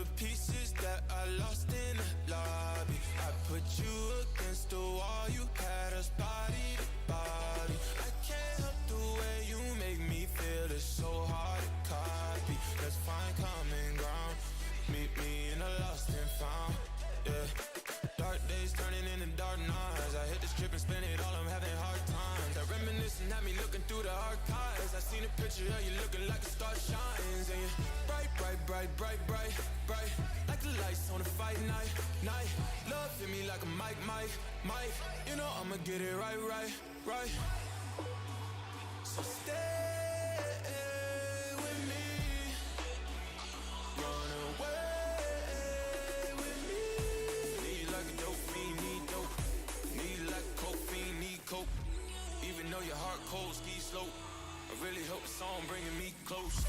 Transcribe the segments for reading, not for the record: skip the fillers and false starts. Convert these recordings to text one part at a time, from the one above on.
the pieces that I lost in the lobby. I put you against the wall, you had us body to body. I can't help the way you make me feel, it's so hard to copy. Let's find common ground, meet me in the lost and found, yeah. Dark days turning into dark nights. I hit the strip and spend it all, I'm having hard times. That reminiscing had me looking through the archives. I seen a picture of you looking like a star shines. And you're bright, bright, bright, bright, bright, bright, like the lights on a fight night, night. Love hit me like a mic, mic, mic. You know I'ma get it right, right, right. So stay with me, run away. Coke. Even though your heart cold, ski slope, I really hope the song bringing me close.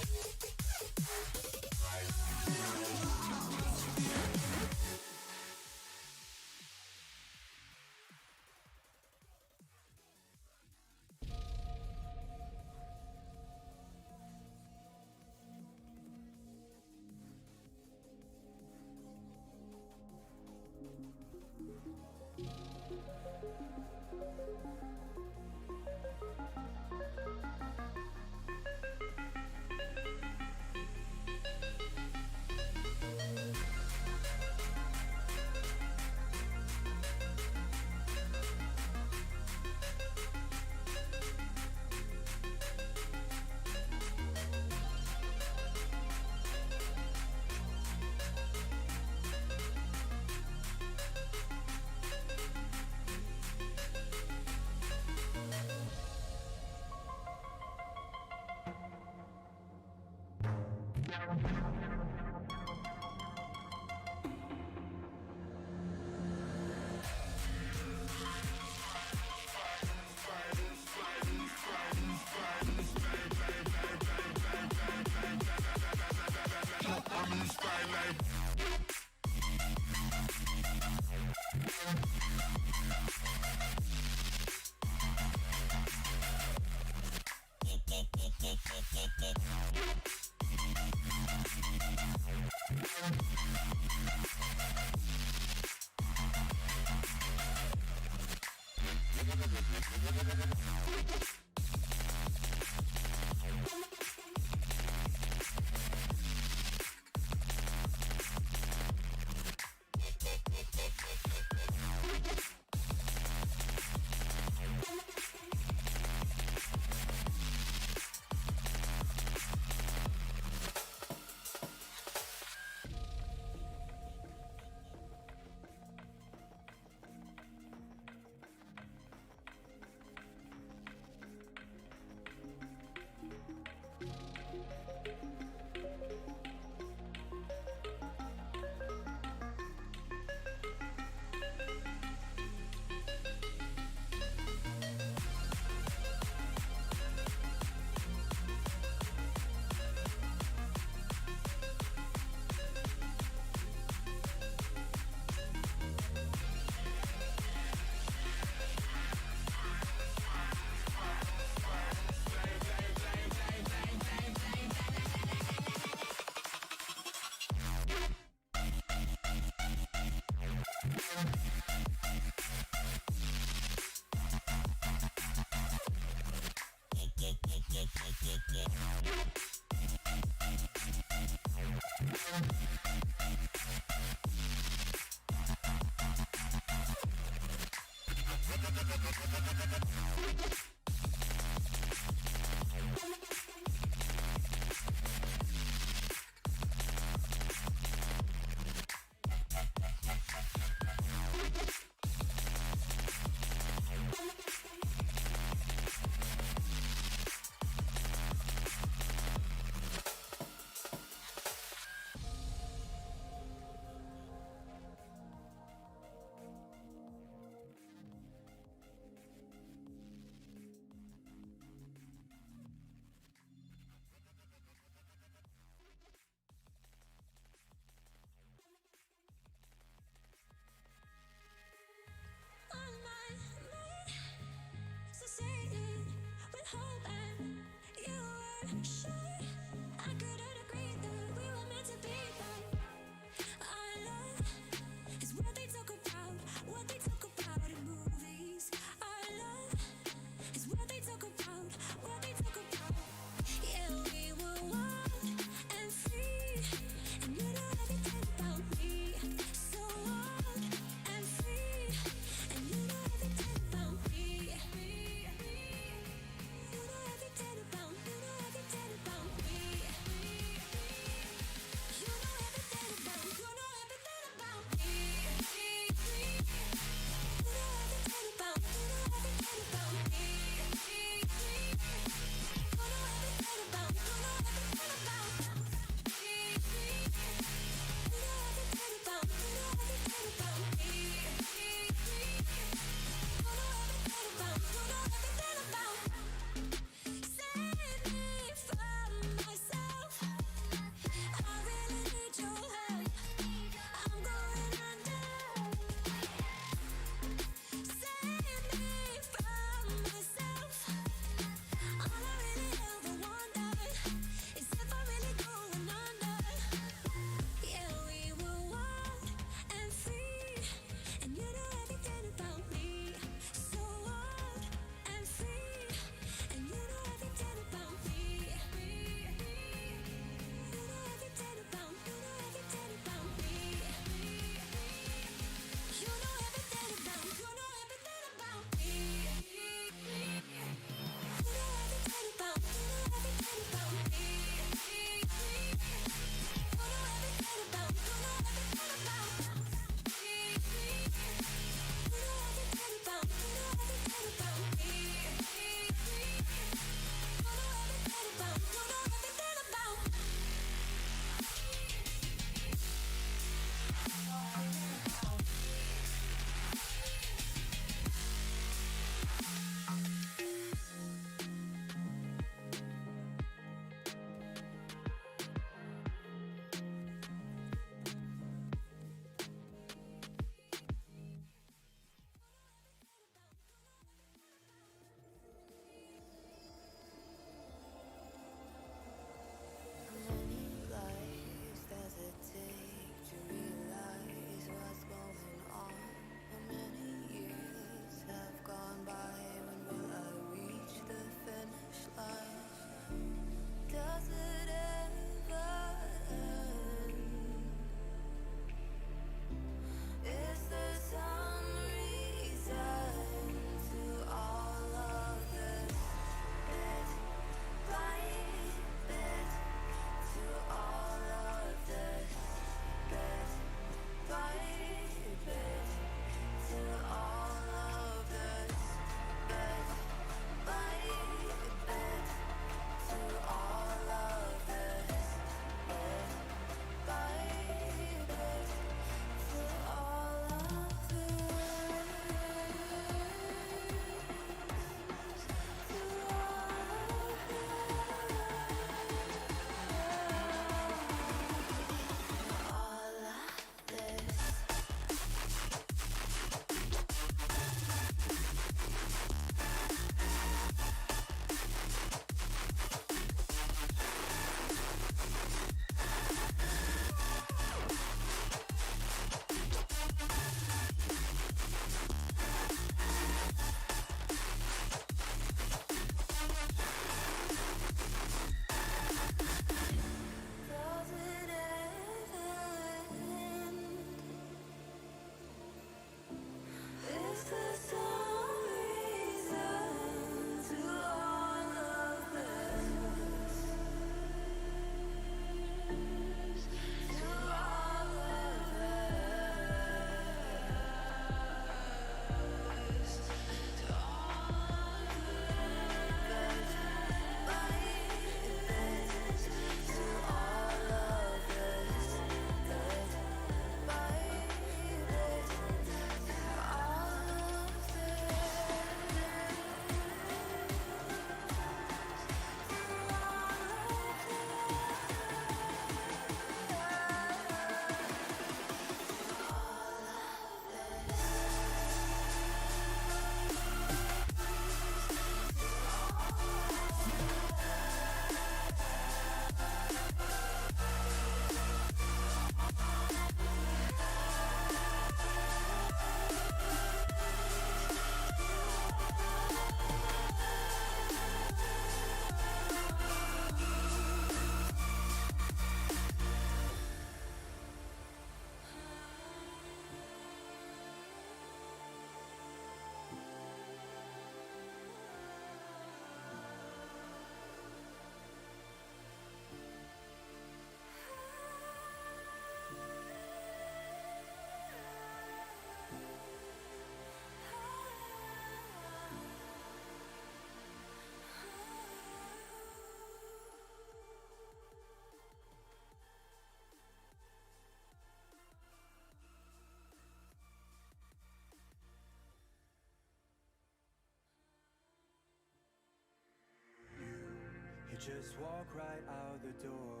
just walk right out the door.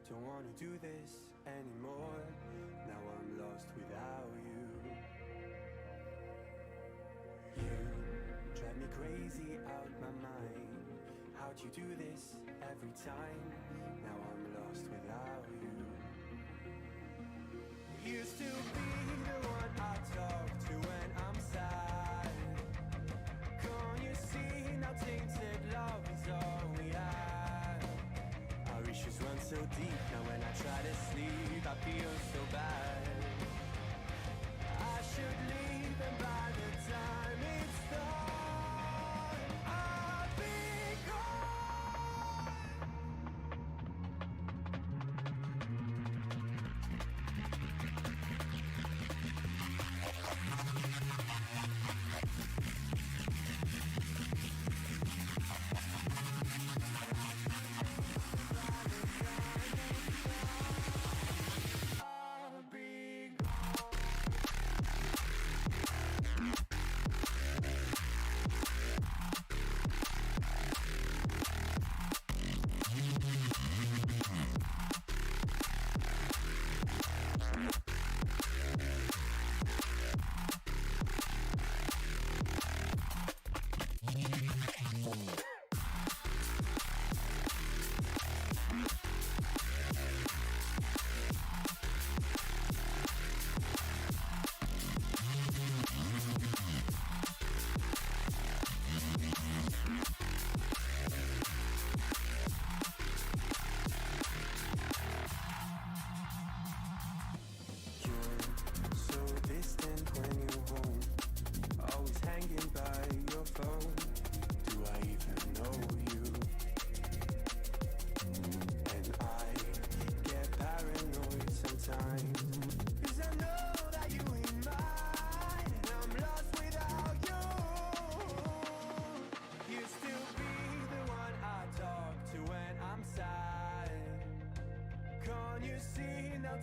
Don't wanna do this anymore. Now I'm lost without you. You drive me crazy out my mind. How'd you do this every time? Now I'm lost without you. Used to be the one I talk to when I'm sad. Can't you see now tainted love is all we have? Our issues run so deep, now when I try to sleep I feel so bad. I should leave and by the time it's done I'll be gone. I'll be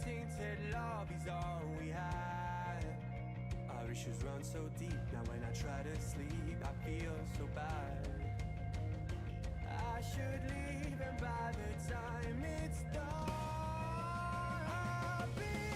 tainted love is all we had. Our issues run so deep, now when I try to sleep I feel so bad. I should leave and by the time it's done I'll be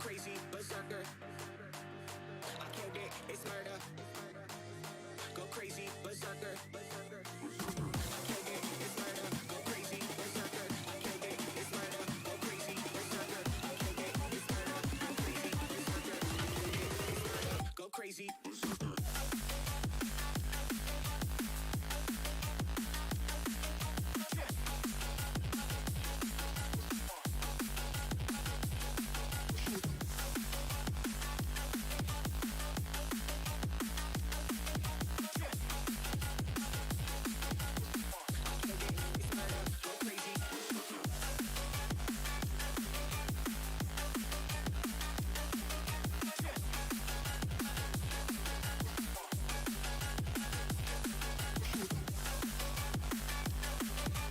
crazy, berserker. I killed it, it's murder. Go crazy, berserker. I killed it, it's murder. Go crazy, berserker. I killed it, it's murder. Go crazy, berserker. I killed it, it's murder. Go crazy, berserker. I killed it, it's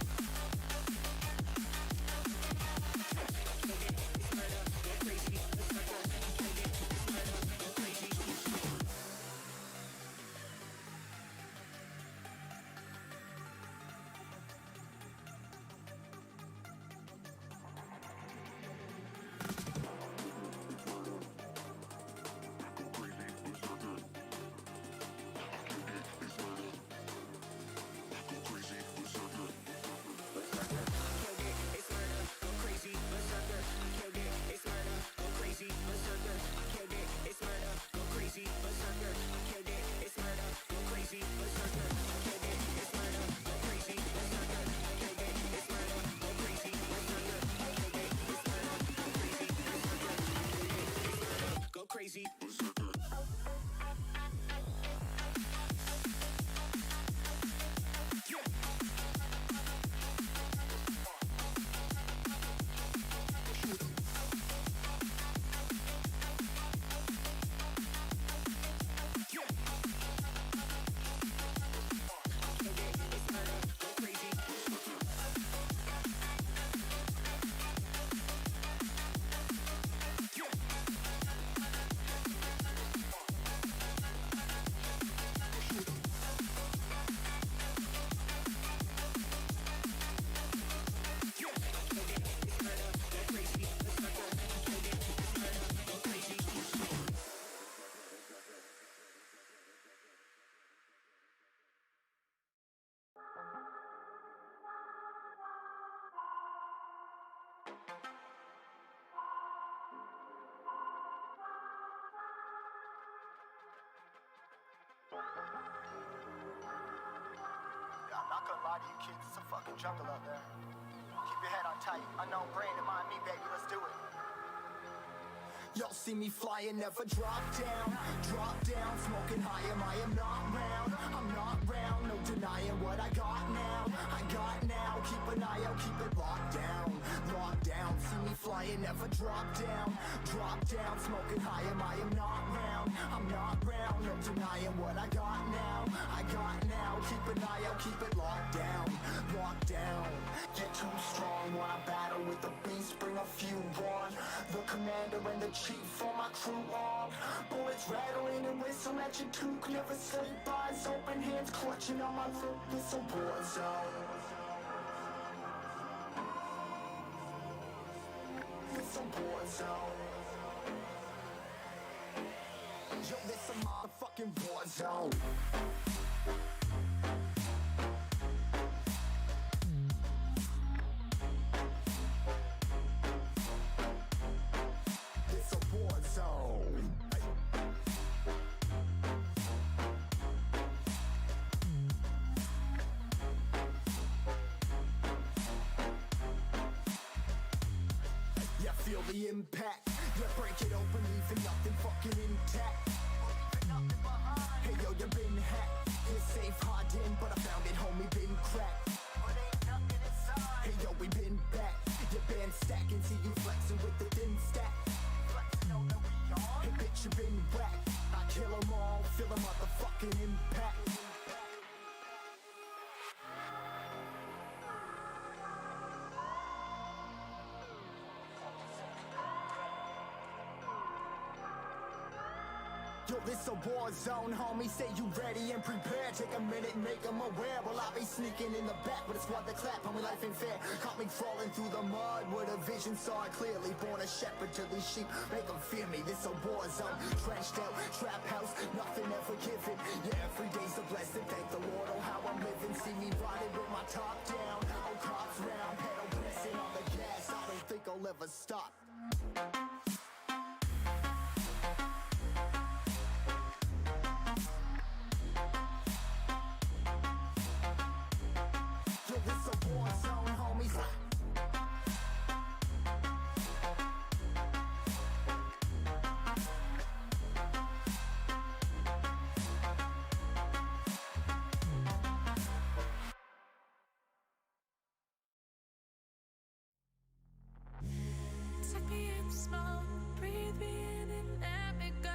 murder. Go crazy, berserker. Crazy. I'm not gonna lie to you kids, it's a fucking jungle out there. Keep your head on tight, unknown brain and mind me, baby, let's do it. Y'all see me flying, never drop down, smoking high, I am not round, I'm not round, no denying what I got now, keep an eye out, keep it locked down, see me flying, never drop down, smoking high, I am not round, I'm not round, no denying what I got now, keep an eye out, keep it locked down, get too strong when I battle with the beast, bring a few on, the commander and the chief for my crew on, bullets rattling and whistle at your toque, never sleep, eyes open, hands clutching on my lip, it's a war zone. It's a war zone. Yo, this a motherfucking war zone. the impact. You break it open, leaving nothing fucking intact. Hey yo, you been hacked. You're safe, hard in, but I found it, homie, been cracked. Hey yo, we been back. Your band stacking, see you flexing with the thin stack. Hey bitch, you been whacked. I kill 'em all, feel a motherfucking impact. Yo, this a war zone, homie. Say you ready and prepared. Take a minute and make them aware. Well, I be sneaking in the back, but it's what the clap, homie. Life ain't fair. Caught me crawling through the mud with a vision, saw it clearly. Born a shepherd to these sheep, make them fear me. This a war zone, trenched out, trap house, nothing ever given. Yeah, every day's a blessing. Thank the Lord, oh how I'm living. See me riding with my top down, oh cops round, pedal pressing on the gas. I don't think I'll ever stop. Take me in the smoke, breathe me in and let me go.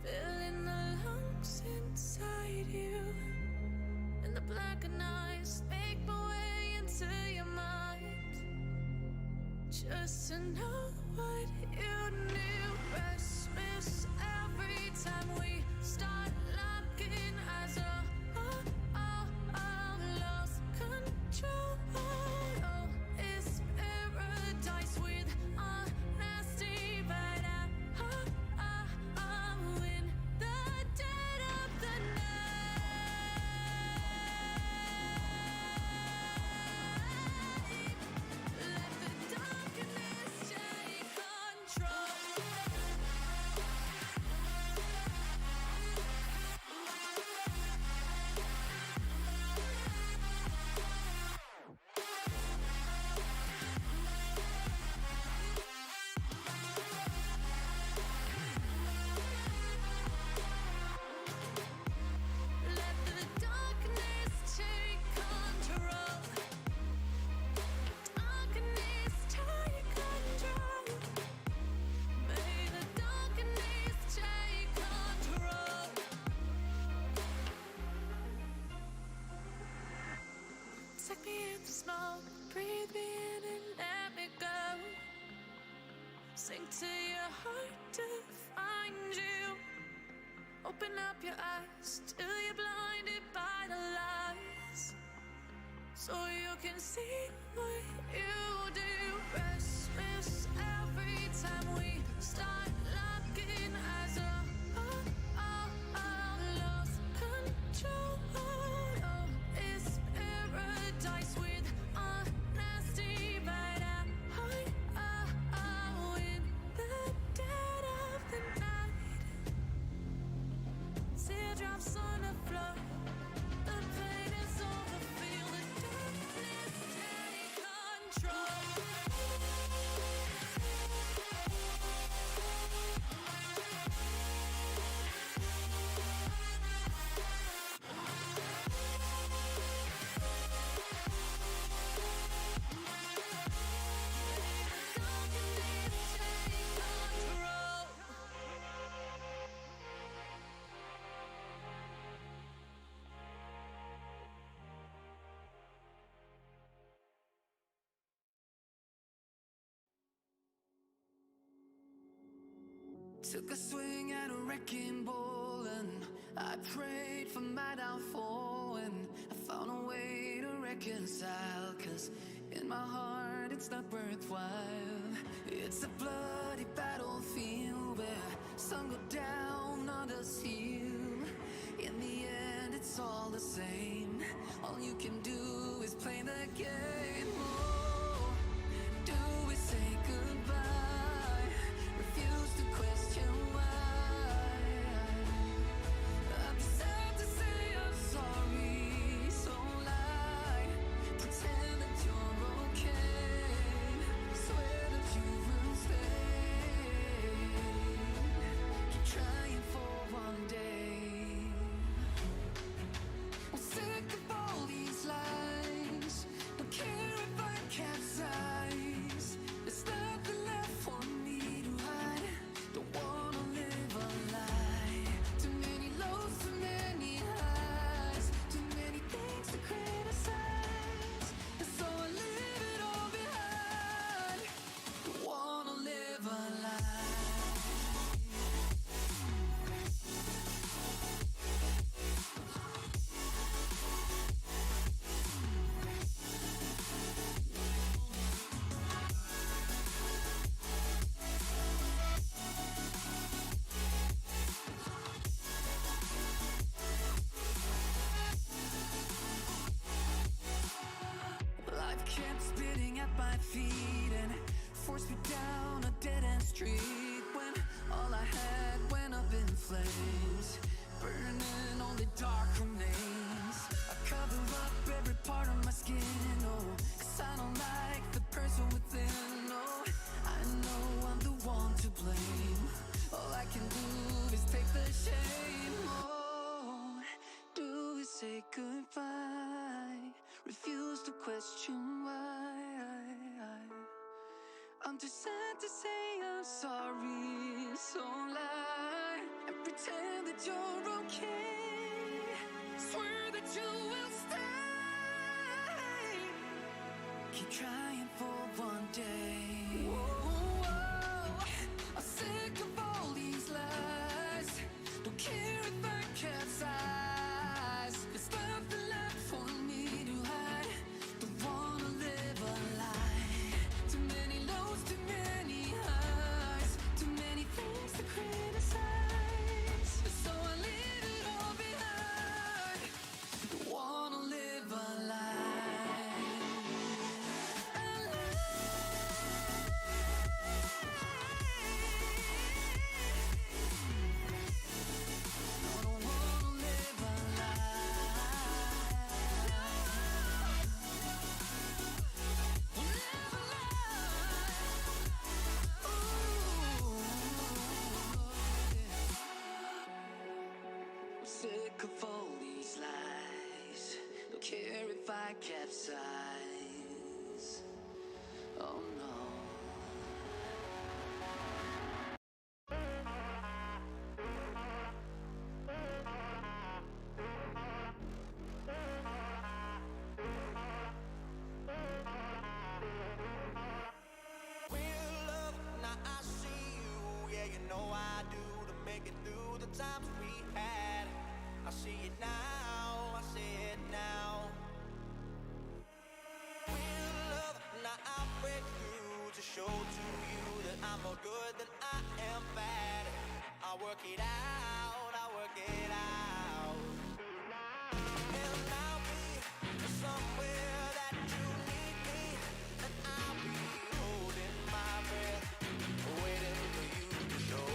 Filling the lungs inside you. In the blackened eyes, make my way into your mind. Just to know what you knew. Restless every time we start locking eyes. Lost control. Take me in the smoke, breathe me in and let me go. Sink to your heart to find you. Open up your eyes till you're blinded by the lies, so you can see what you do. Restless every time we start locking eyes. Lost control. Teardrops on the floor. The pain is over. Feel the darkness take control. Took a swing at a wrecking ball and I prayed for my downfall, and I found a way to reconcile, 'cause in my heart it's not worthwhile. It's a bloody battlefield where some go down, others heal. In the end it's all the same. All you can do is play the game. Oh, do we say goodbye? Refuse to question why. I'm sad to say I'm sorry, so lie. Pretend that you're okay. Swear to feet and forced me down a dead-end street when all I had went up in flames, burning only dark remains. I cover up every part of my skin, oh, 'cause I don't like the person within, oh. I know I'm the one to blame. All I can do is take the shame, oh. Do we say goodbye? Refuse to question why. I'm too sad to say I'm sorry, so lie and pretend that you're okay. Swear that you will stay. Keep trying for one day. Whoa, I'm sick of all these lies. Don't care if I capsize. There's nothing left for me to hide. Don't wanna live a lie. Too many lows, too many highs, too many things to criticize. So I leave it all behind. Don't wanna live a lie. A lie. No, don't wanna live a lie. We'll live a lie. Ooh, I'm sick of all these lies. Don't care if I capsize. Oh no. Real love, now I see you. Yeah, you know I do, to make it through the times we had. I see it now, I see it now. Real love, now I break through to show to you that I'm more good than I am bad. I work it out, I work it out. And I'll be somewhere that you need me, and I'll be holding my breath, waiting for you to show.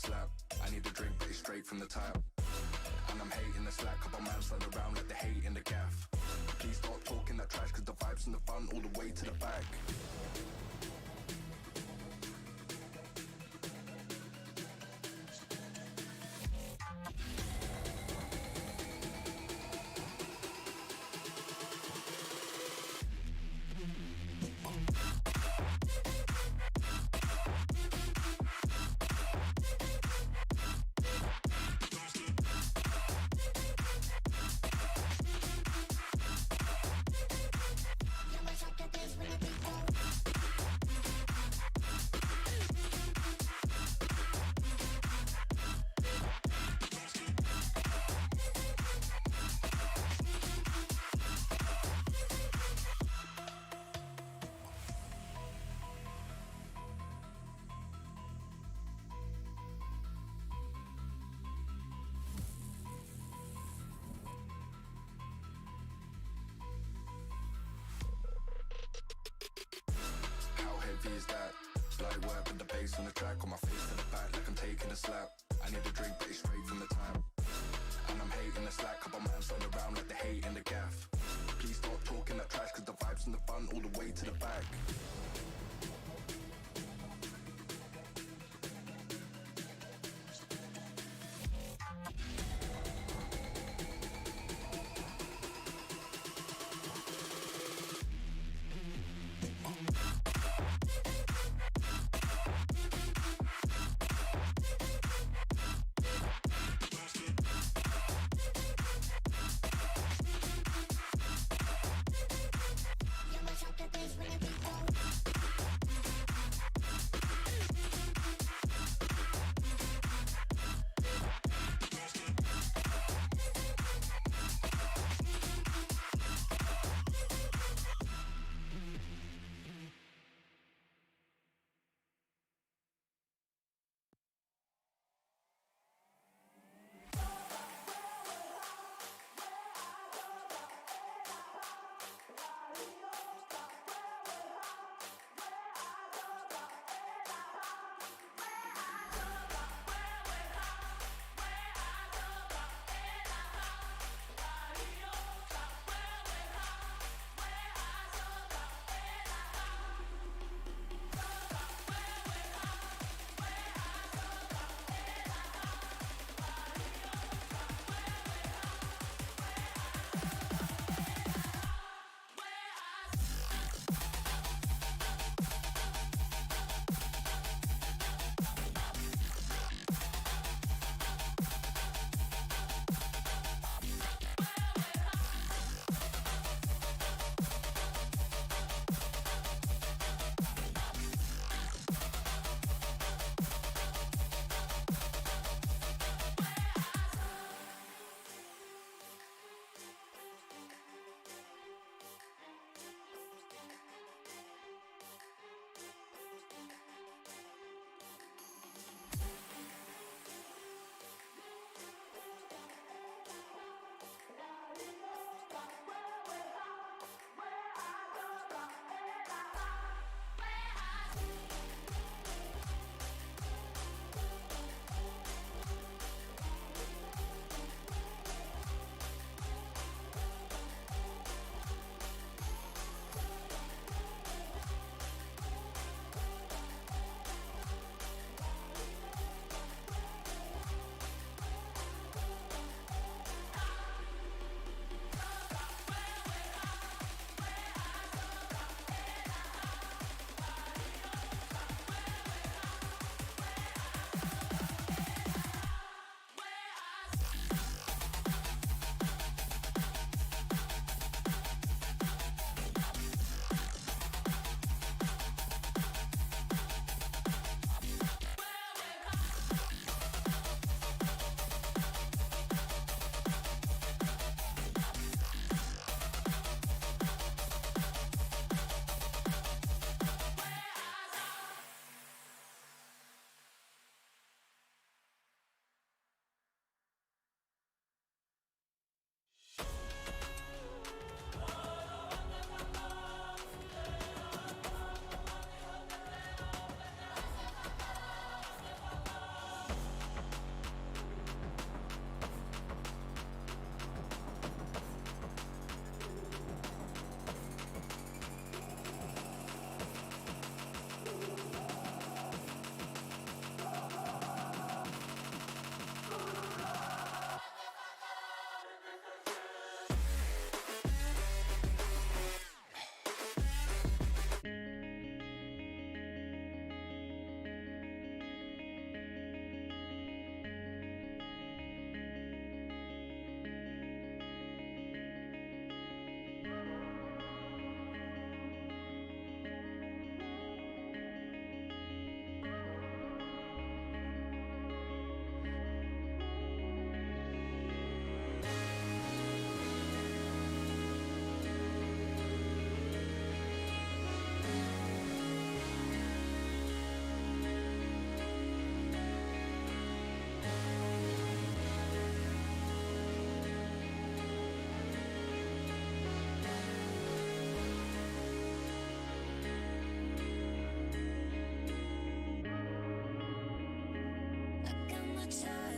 slap. I need a drink, but it's straight from the tap. And I'm hating the slack, couple man slide around like the hate in the gaff. Please start talking that trash, cause the vibes and the fun all the way to the back. Is that light work with the bass on the track, on my face to the back like I'm taking a slap. I need a drink, but it's straight from the tap. And I'm hating the slack, couple man slide around like the hate in the gaff. Please stop talking that trash, cause the vibes and the fun all the way to the back. You must have the bass when the beat goes.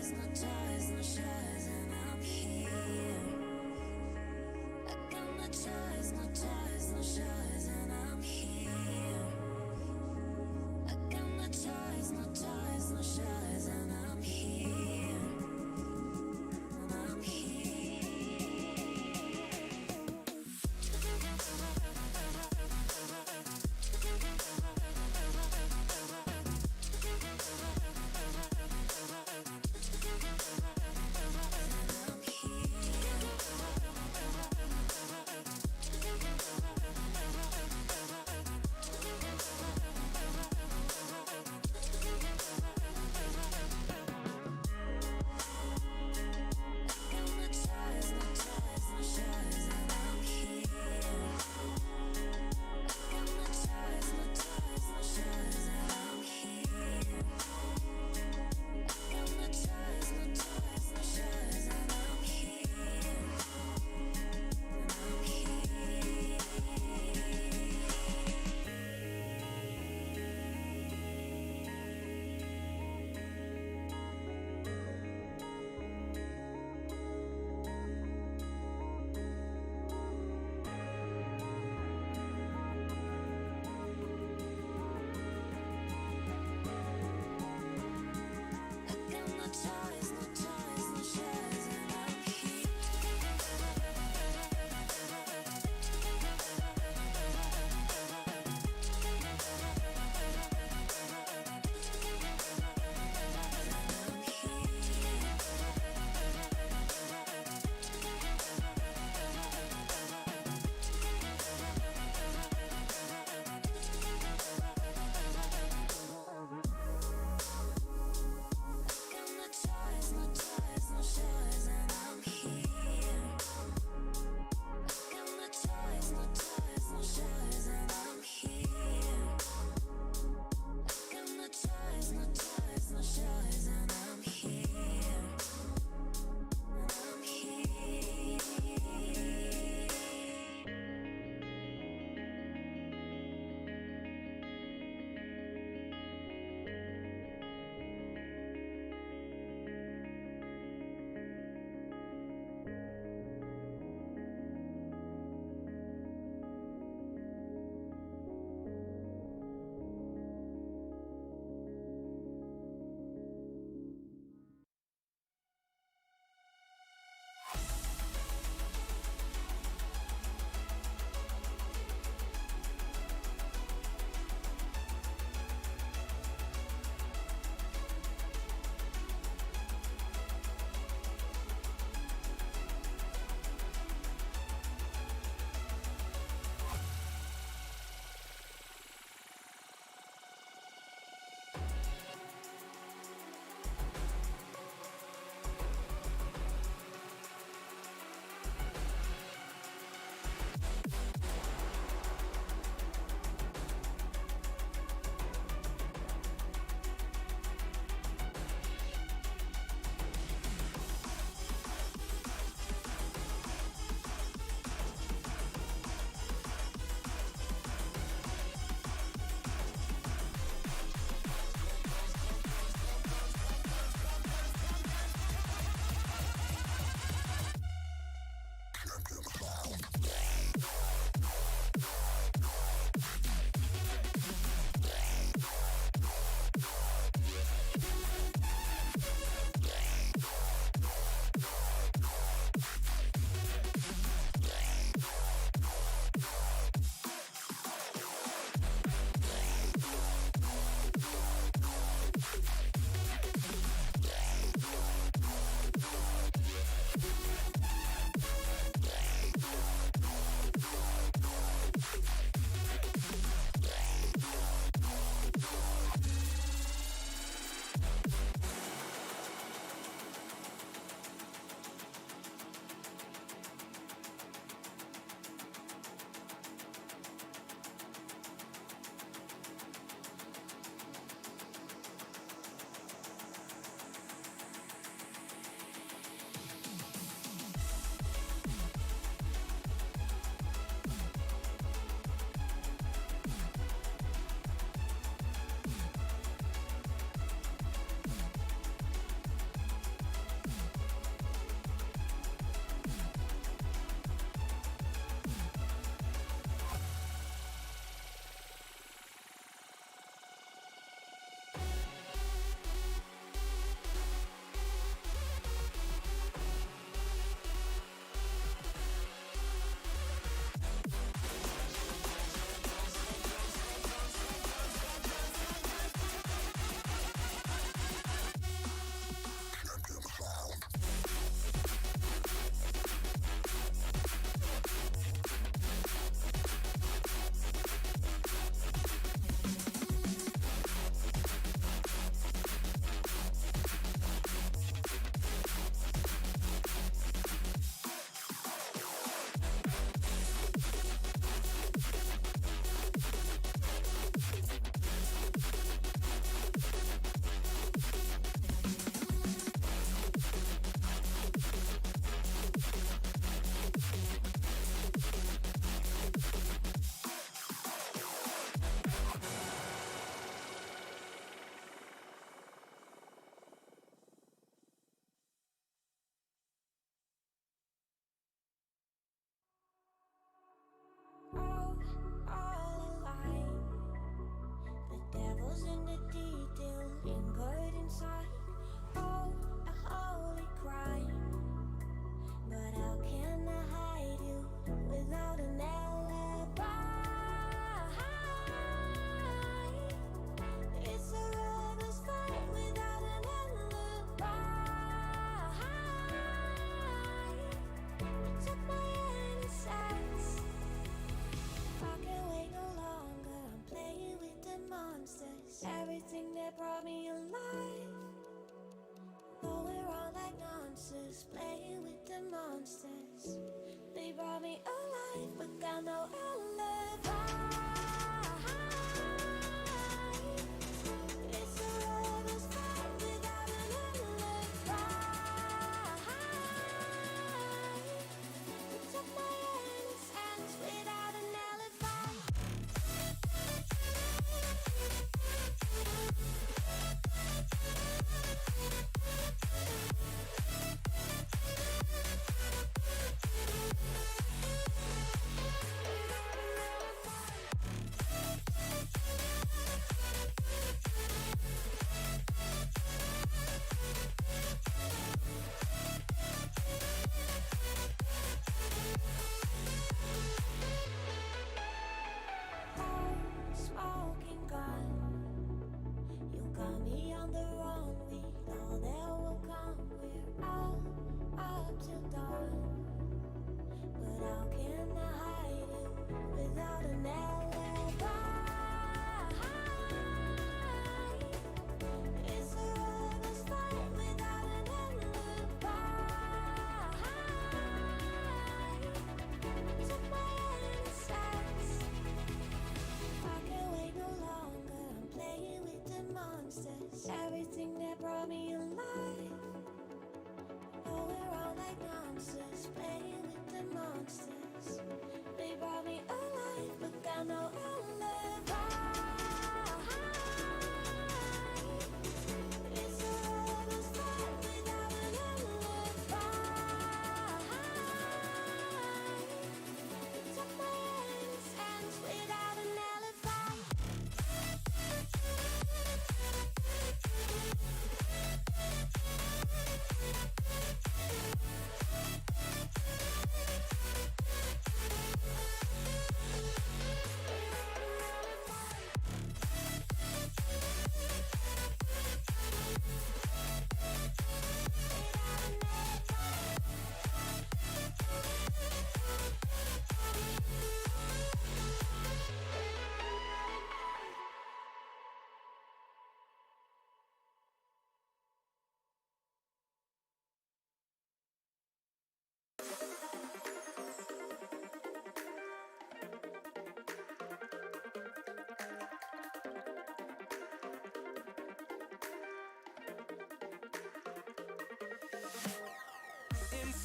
ties, no ties, no shies, and I'm here. I got no ties, no ties, no shies, and I'm here. I got no ties, no ties, no shies, and I'm here. And I'm here. Got no ties.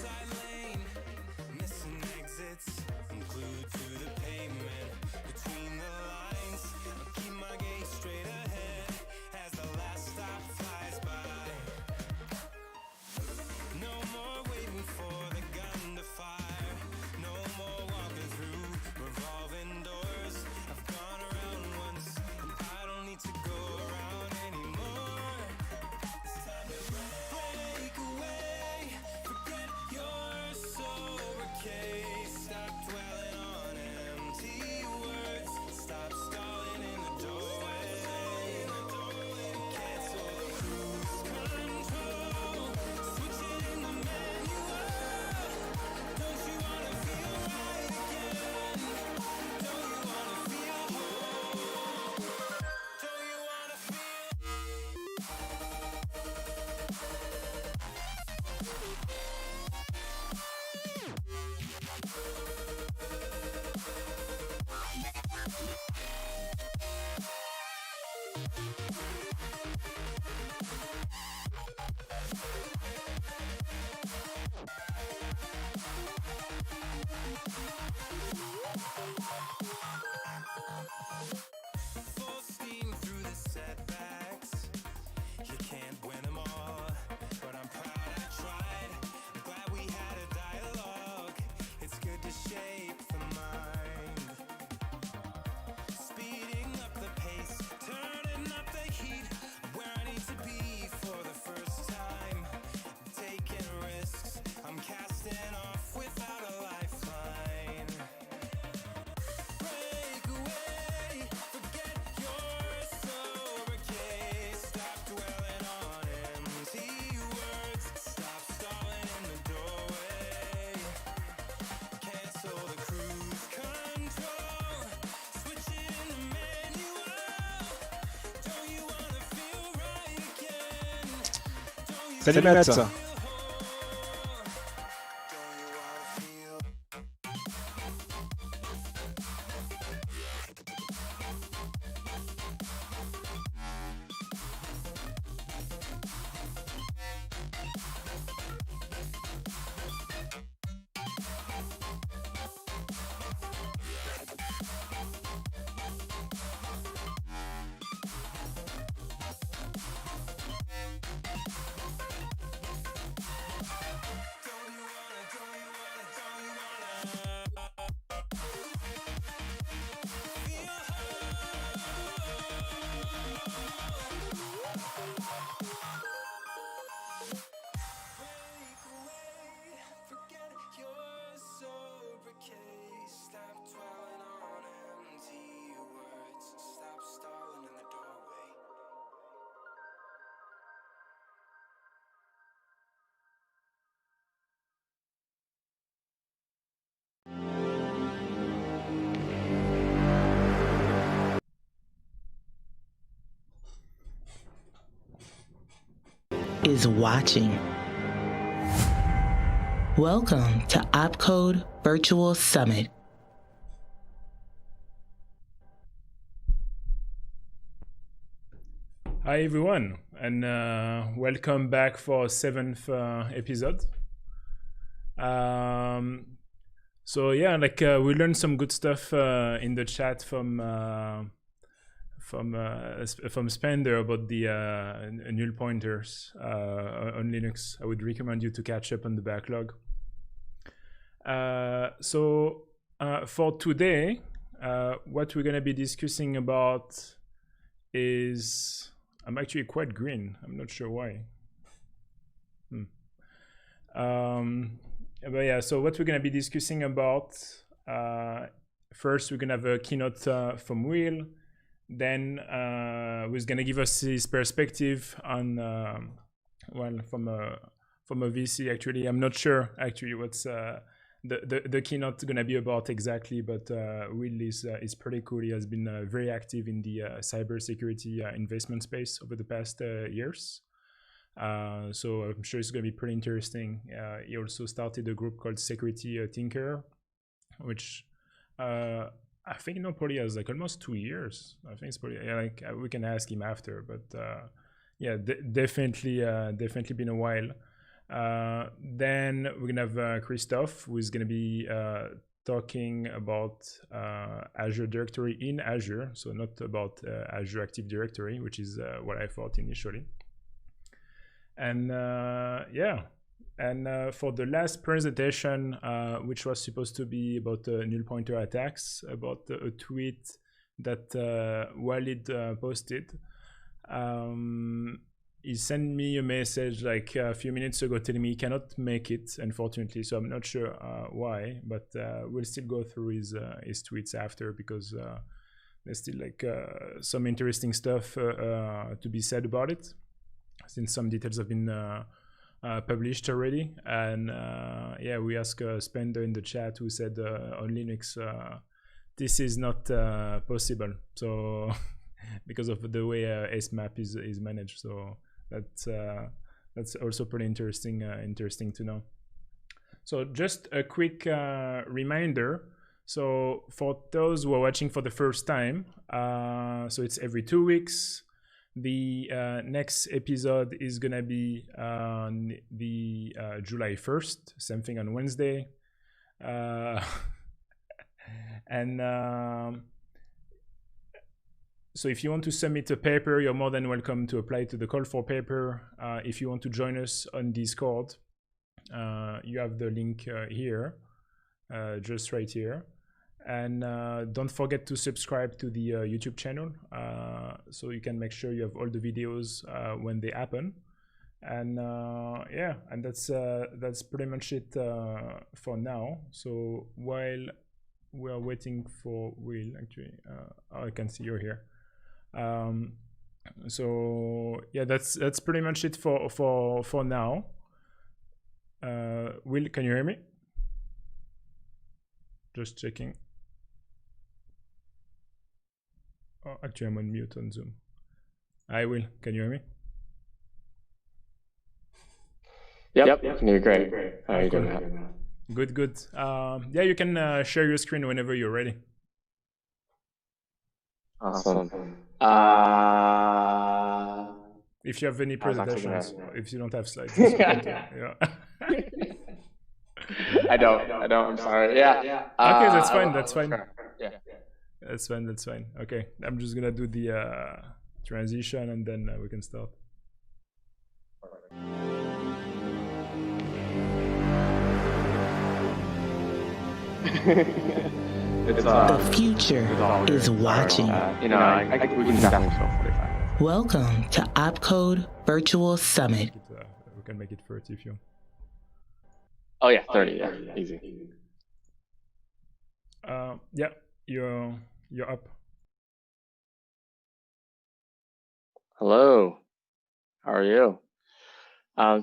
side lane, missing exits. I'm glued to the pavement, between the lines. I'll keep my gaze straight ahead as the last stop flies by. No more waiting for the gun to fire. No more walking through revolving doors. I've gone around once, and I don't need to go around anymore. It's time to break away. Forget your sober case. Stop dwelling on empty words. Stop stalling in the doorway. Cancel the cruise control. Switch it in the manual. Don't you wanna feel right again? Don't you wanna feel whole? Don't you wanna feel? Full steam through the setbacks. You can't win them all, but I'm proud I tried. I'm glad we had a dialogue. It's good to shape the mind. Speeding up the pace, turning up the heat. Where I need to be for the first time. Taking risks, I'm casting off without a lifeline. Break away, forget your sober case. Stop dwelling on empty words. Stop stalling in the doorway. Cancel the cruise control. Switch it in the manual. Don't you wanna feel right again? Don't you Salut Matt. feel whole? Don't you wanna feel? Break away, forget your sober case. Stop dwelling on empty words. Stop stalling in the doorway. Is watching. Welcome to OPCODE Virtual Summit. Hi everyone, and welcome back for 7th episode. So yeah, we learned some good stuff in the chat from Spender about the null pointers on Linux. I would recommend you to catch up on the backlog. So for today, what we're going to be discussing about is, I'm actually quite green. I'm not sure why. But yeah, so what we're going to be discussing about, first we're going to have a keynote from Will. Then who's going to give us his perspective on, well, from a VC actually. I'm not sure actually what's the keynote going to be about exactly, but Will is pretty cool. He has been very active in the cybersecurity investment space over the past years. So I'm sure it's going to be pretty interesting. He also started a group called Security Tinker, which I think probably has like almost 2 years. I think it's probably like we can ask him after, but yeah, definitely been a while. Then we're gonna have Christophe, who is gonna be talking about Azure Directory in Azure, so not about Azure Active Directory, which is what I thought initially. And yeah, and for the last presentation, which was supposed to be about null pointer attacks, about a tweet that Walid posted. He sent me a message like a few minutes ago telling me he cannot make it, unfortunately. So I'm not sure why, but we'll still go through his tweets after, because there's still like some interesting stuff to be said about it, since some details have been published already. And yeah, we asked Spender in the chat, who said on Linux this is not possible. So because of the way SMAP is managed. So that's also pretty interesting to know. So just a quick reminder. So for those who are watching for the first time, so it's every 2 weeks. The next episode is gonna be on the July 1st, same thing on Wednesday. And so if you want to submit a paper, you're more than welcome to apply to the call for paper. If you want to join us on Discord, you have the link here, just right here. And don't forget to subscribe to the YouTube channel, so you can make sure you have all the videos when they happen. And yeah, and that's pretty much it for now. So while we are waiting for Will, actually, I can see you're here. So yeah, that's pretty much it for now. Will, can you hear me? Just checking. Oh, actually, I'm on mute on Zoom. Hi, Will, can you hear me? Yep. Can hear you great. How are you doing, Matt? Good. Yeah, you can share your screen whenever you're ready. Awesome. If you have any presentations, if you don't have slides. Yeah. I don't. I'm sorry. Yeah. Okay, that's fine. That's fine. Sure. Yeah. That's fine. Okay, I'm just gonna do the transition, and then we can start. The future is watching. We can definitely fill 45 minutes. Welcome to OPCODE Virtual Summit. We can make it 30 if you. Oh yeah, 30. Yeah, easy. Yeah, you're up. Hello. How are you?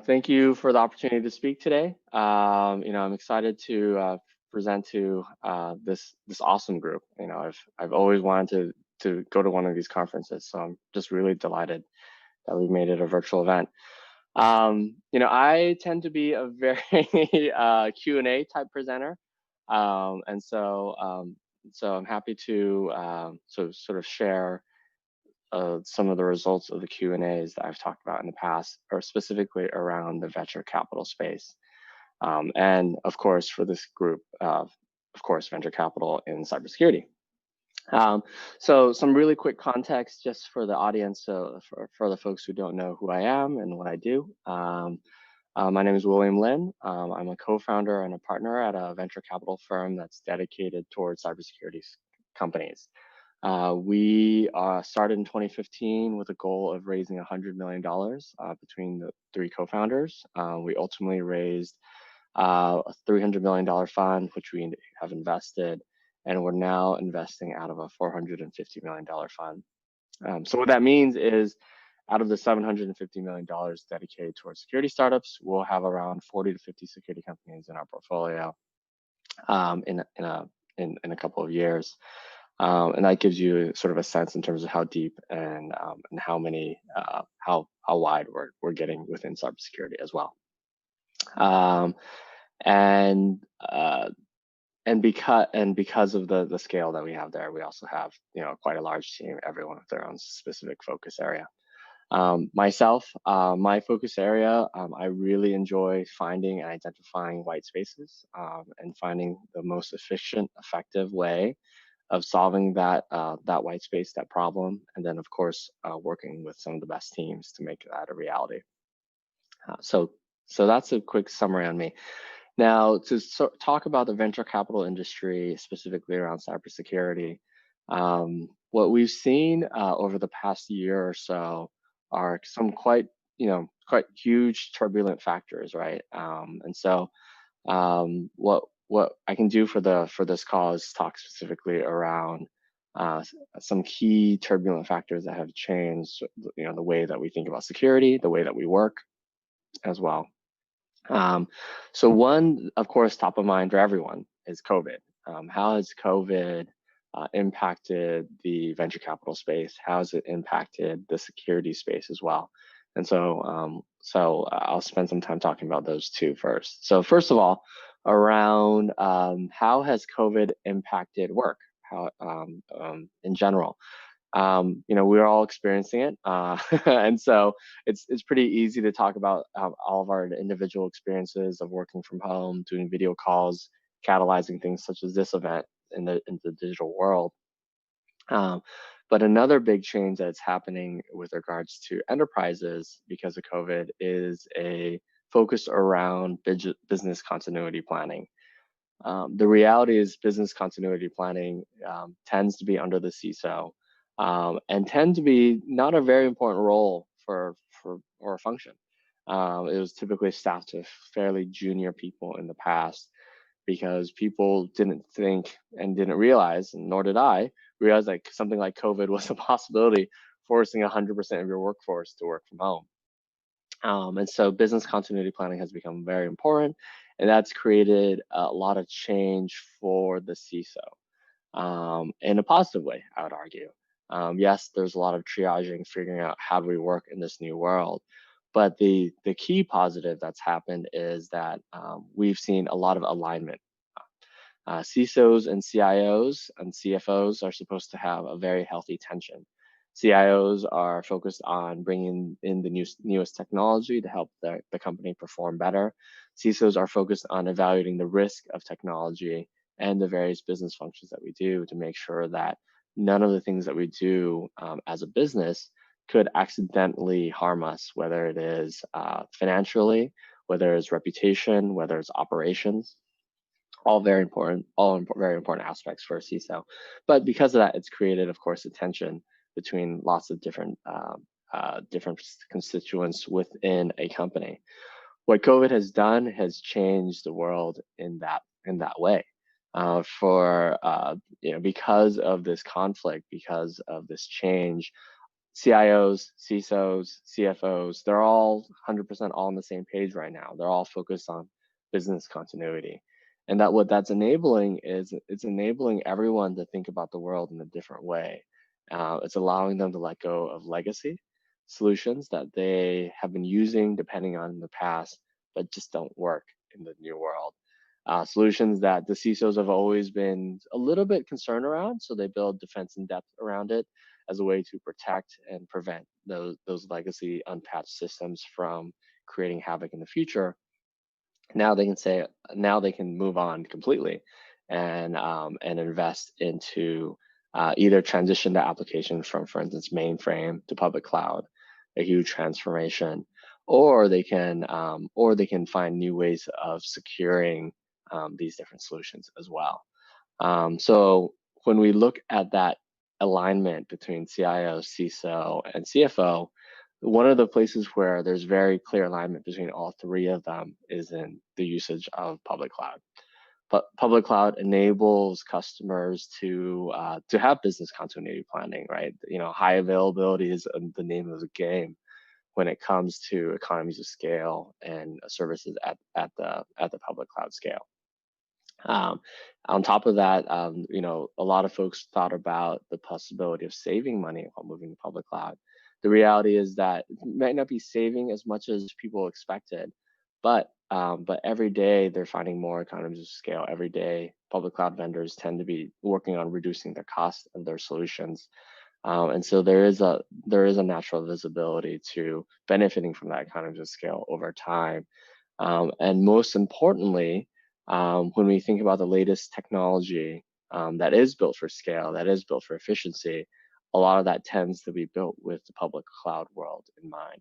Thank you for the opportunity to speak today. I'm excited to present to this awesome group. I've always wanted to go to one of these conferences, so I'm just really delighted that we made it a virtual event. I tend to be a very Q&A type presenter, and so I'm happy to sort of share some of the results of the Q&As that I've talked about in the past, or specifically around the venture capital space. And of course, for this group, of course, venture capital in cybersecurity. So some really quick context just for the audience, so for the folks who don't know who I am and what I do. My name is William Lin. I'm a co-founder and a partner at a venture capital firm that's dedicated towards cybersecurity companies. We started in 2015 with a goal of raising $100 million between the 3 co-founders. We ultimately raised a $300 million fund, which we have invested, and we're now investing out of a $450 million fund. So what that means is, out of the $750 million dedicated towards security startups, we'll have around 40 to 50 security companies in our portfolio in a couple of years. And that gives you sort of a sense in terms of how deep and how many, how wide we're getting within cybersecurity as well. And because of the scale that we have there, we also have quite a large team, everyone with their own specific focus area. Myself, my focus area, I really enjoy finding and identifying white spaces and finding the most efficient, effective way of solving that that white space, that problem, and then of course working with some of the best teams to make that a reality. So that's a quick summary on me. Now, to talk about the venture capital industry, specifically around cybersecurity, what we've seen over the past year or so are some quite huge turbulent factors, right? And so what I can do for this call is talk specifically around some key turbulent factors that have changed, the way that we think about security, the way that we work as well. So one, of course, top of mind for everyone is COVID. How has COVID impacted the venture capital space? How has it impacted the security space as well? And so, I'll spend some time talking about those two first. So first of all, around how has COVID impacted work? How in general? We're all experiencing it, and so it's pretty easy to talk about all of our individual experiences of working from home, doing video calls, catalyzing things such as this event in the digital world. But another big change that's happening with regards to enterprises because of COVID is a focus around business continuity planning. The reality is business continuity planning tends to be under the CISO and tend to be not a very important role for or a function. It was typically staffed with fairly junior people in the past because people didn't think and didn't realize, and nor did I, realize like something like COVID was a possibility, forcing 100% of your workforce to work from home. And so business continuity planning has become very important, and that's created a lot of change for the CISO in a positive way, I would argue. Yes, there's a lot of triaging, figuring out how do we work in this new world. But the key positive that's happened is that we've seen a lot of alignment. CISOs and CIOs and CFOs are supposed to have a very healthy tension. CIOs are focused on bringing in the newest technology to help the company perform better. CISOs are focused on evaluating the risk of technology and the various business functions that we do to make sure that none of the things that we do as a business could accidentally harm us, whether it is financially, whether it's reputation, whether it's operations. All very important aspects for a CISO. But because of that, it's created, of course, a tension between lots of different constituents within a company. What COVID has done has changed the world in that way. Because of this conflict, because of this change, CIOs, CISOs, CFOs, they're all 100% all on the same page right now. They're all focused on business continuity. And what that's enabling is it's enabling everyone to think about the world in a different way. It's allowing them to let go of legacy solutions that they have been using depending on the past, but just don't work in the new world. Solutions that the CISOs have always been a little bit concerned around, so they build defense in depth around it as a way to protect and prevent those legacy unpatched systems from creating havoc in the future. Now they can move on completely and invest into either transition the application from, for instance, mainframe to public cloud, a huge transformation, or they can find new ways of securing these different solutions as well. So when we look at that alignment between CIO, CISO, and CFO, one of the places where there's very clear alignment between all three of them is in the usage of public cloud. But public cloud enables customers to have business continuity planning, right? High availability is the name of the game when it comes to economies of scale and services at the public cloud scale. On top of that, a lot of folks thought about the possibility of saving money while moving to public cloud. The reality is that it might not be saving as much as people expected, but every day they're finding more economies of scale. Every day, public cloud vendors tend to be working on reducing the cost of their solutions. And so there is a natural visibility to benefiting from that economies of scale over time. And most importantly, when we think about the latest technology that is built for scale, that is built for efficiency, a lot of that tends to be built with the public cloud world in mind.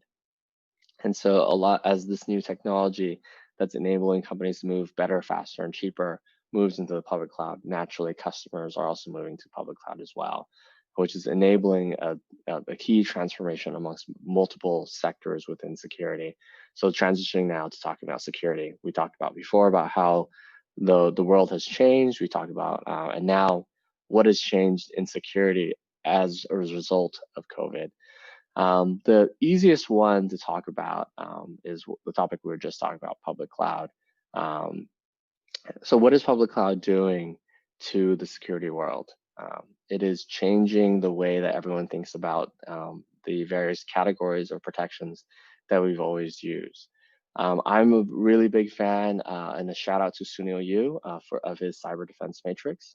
And so a lot, as this new technology that's enabling companies to move better, faster, and cheaper moves into the public cloud, naturally customers are also moving to public cloud as well, which is enabling a key transformation amongst multiple sectors within security. So transitioning now to talking about security, we talked about before about how the world has changed. We talked about, and now what has changed in security as a result of COVID. The easiest one to talk about is the topic we were just talking about, public cloud. So what is public cloud doing to the security world? It is changing the way that everyone thinks about the various categories of protections that we've always used. I'm a really big fan, and a shout out to Sunil Yu of his cyber defense matrix.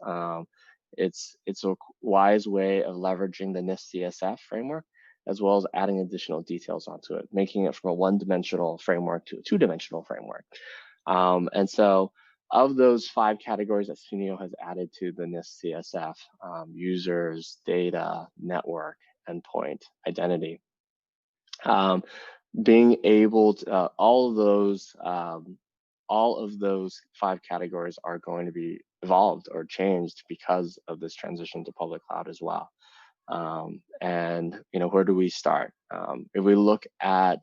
It's a wise way of leveraging the NIST CSF framework, as well as adding additional details onto it, making it from a one-dimensional framework to a two-dimensional framework. And so of those 5 categories that Sunil has added to the NIST CSF, users, data, network, endpoint, identity, being able to, all of those 5 categories are going to be evolved or changed because of this transition to public cloud as well. And where do we start? If we look at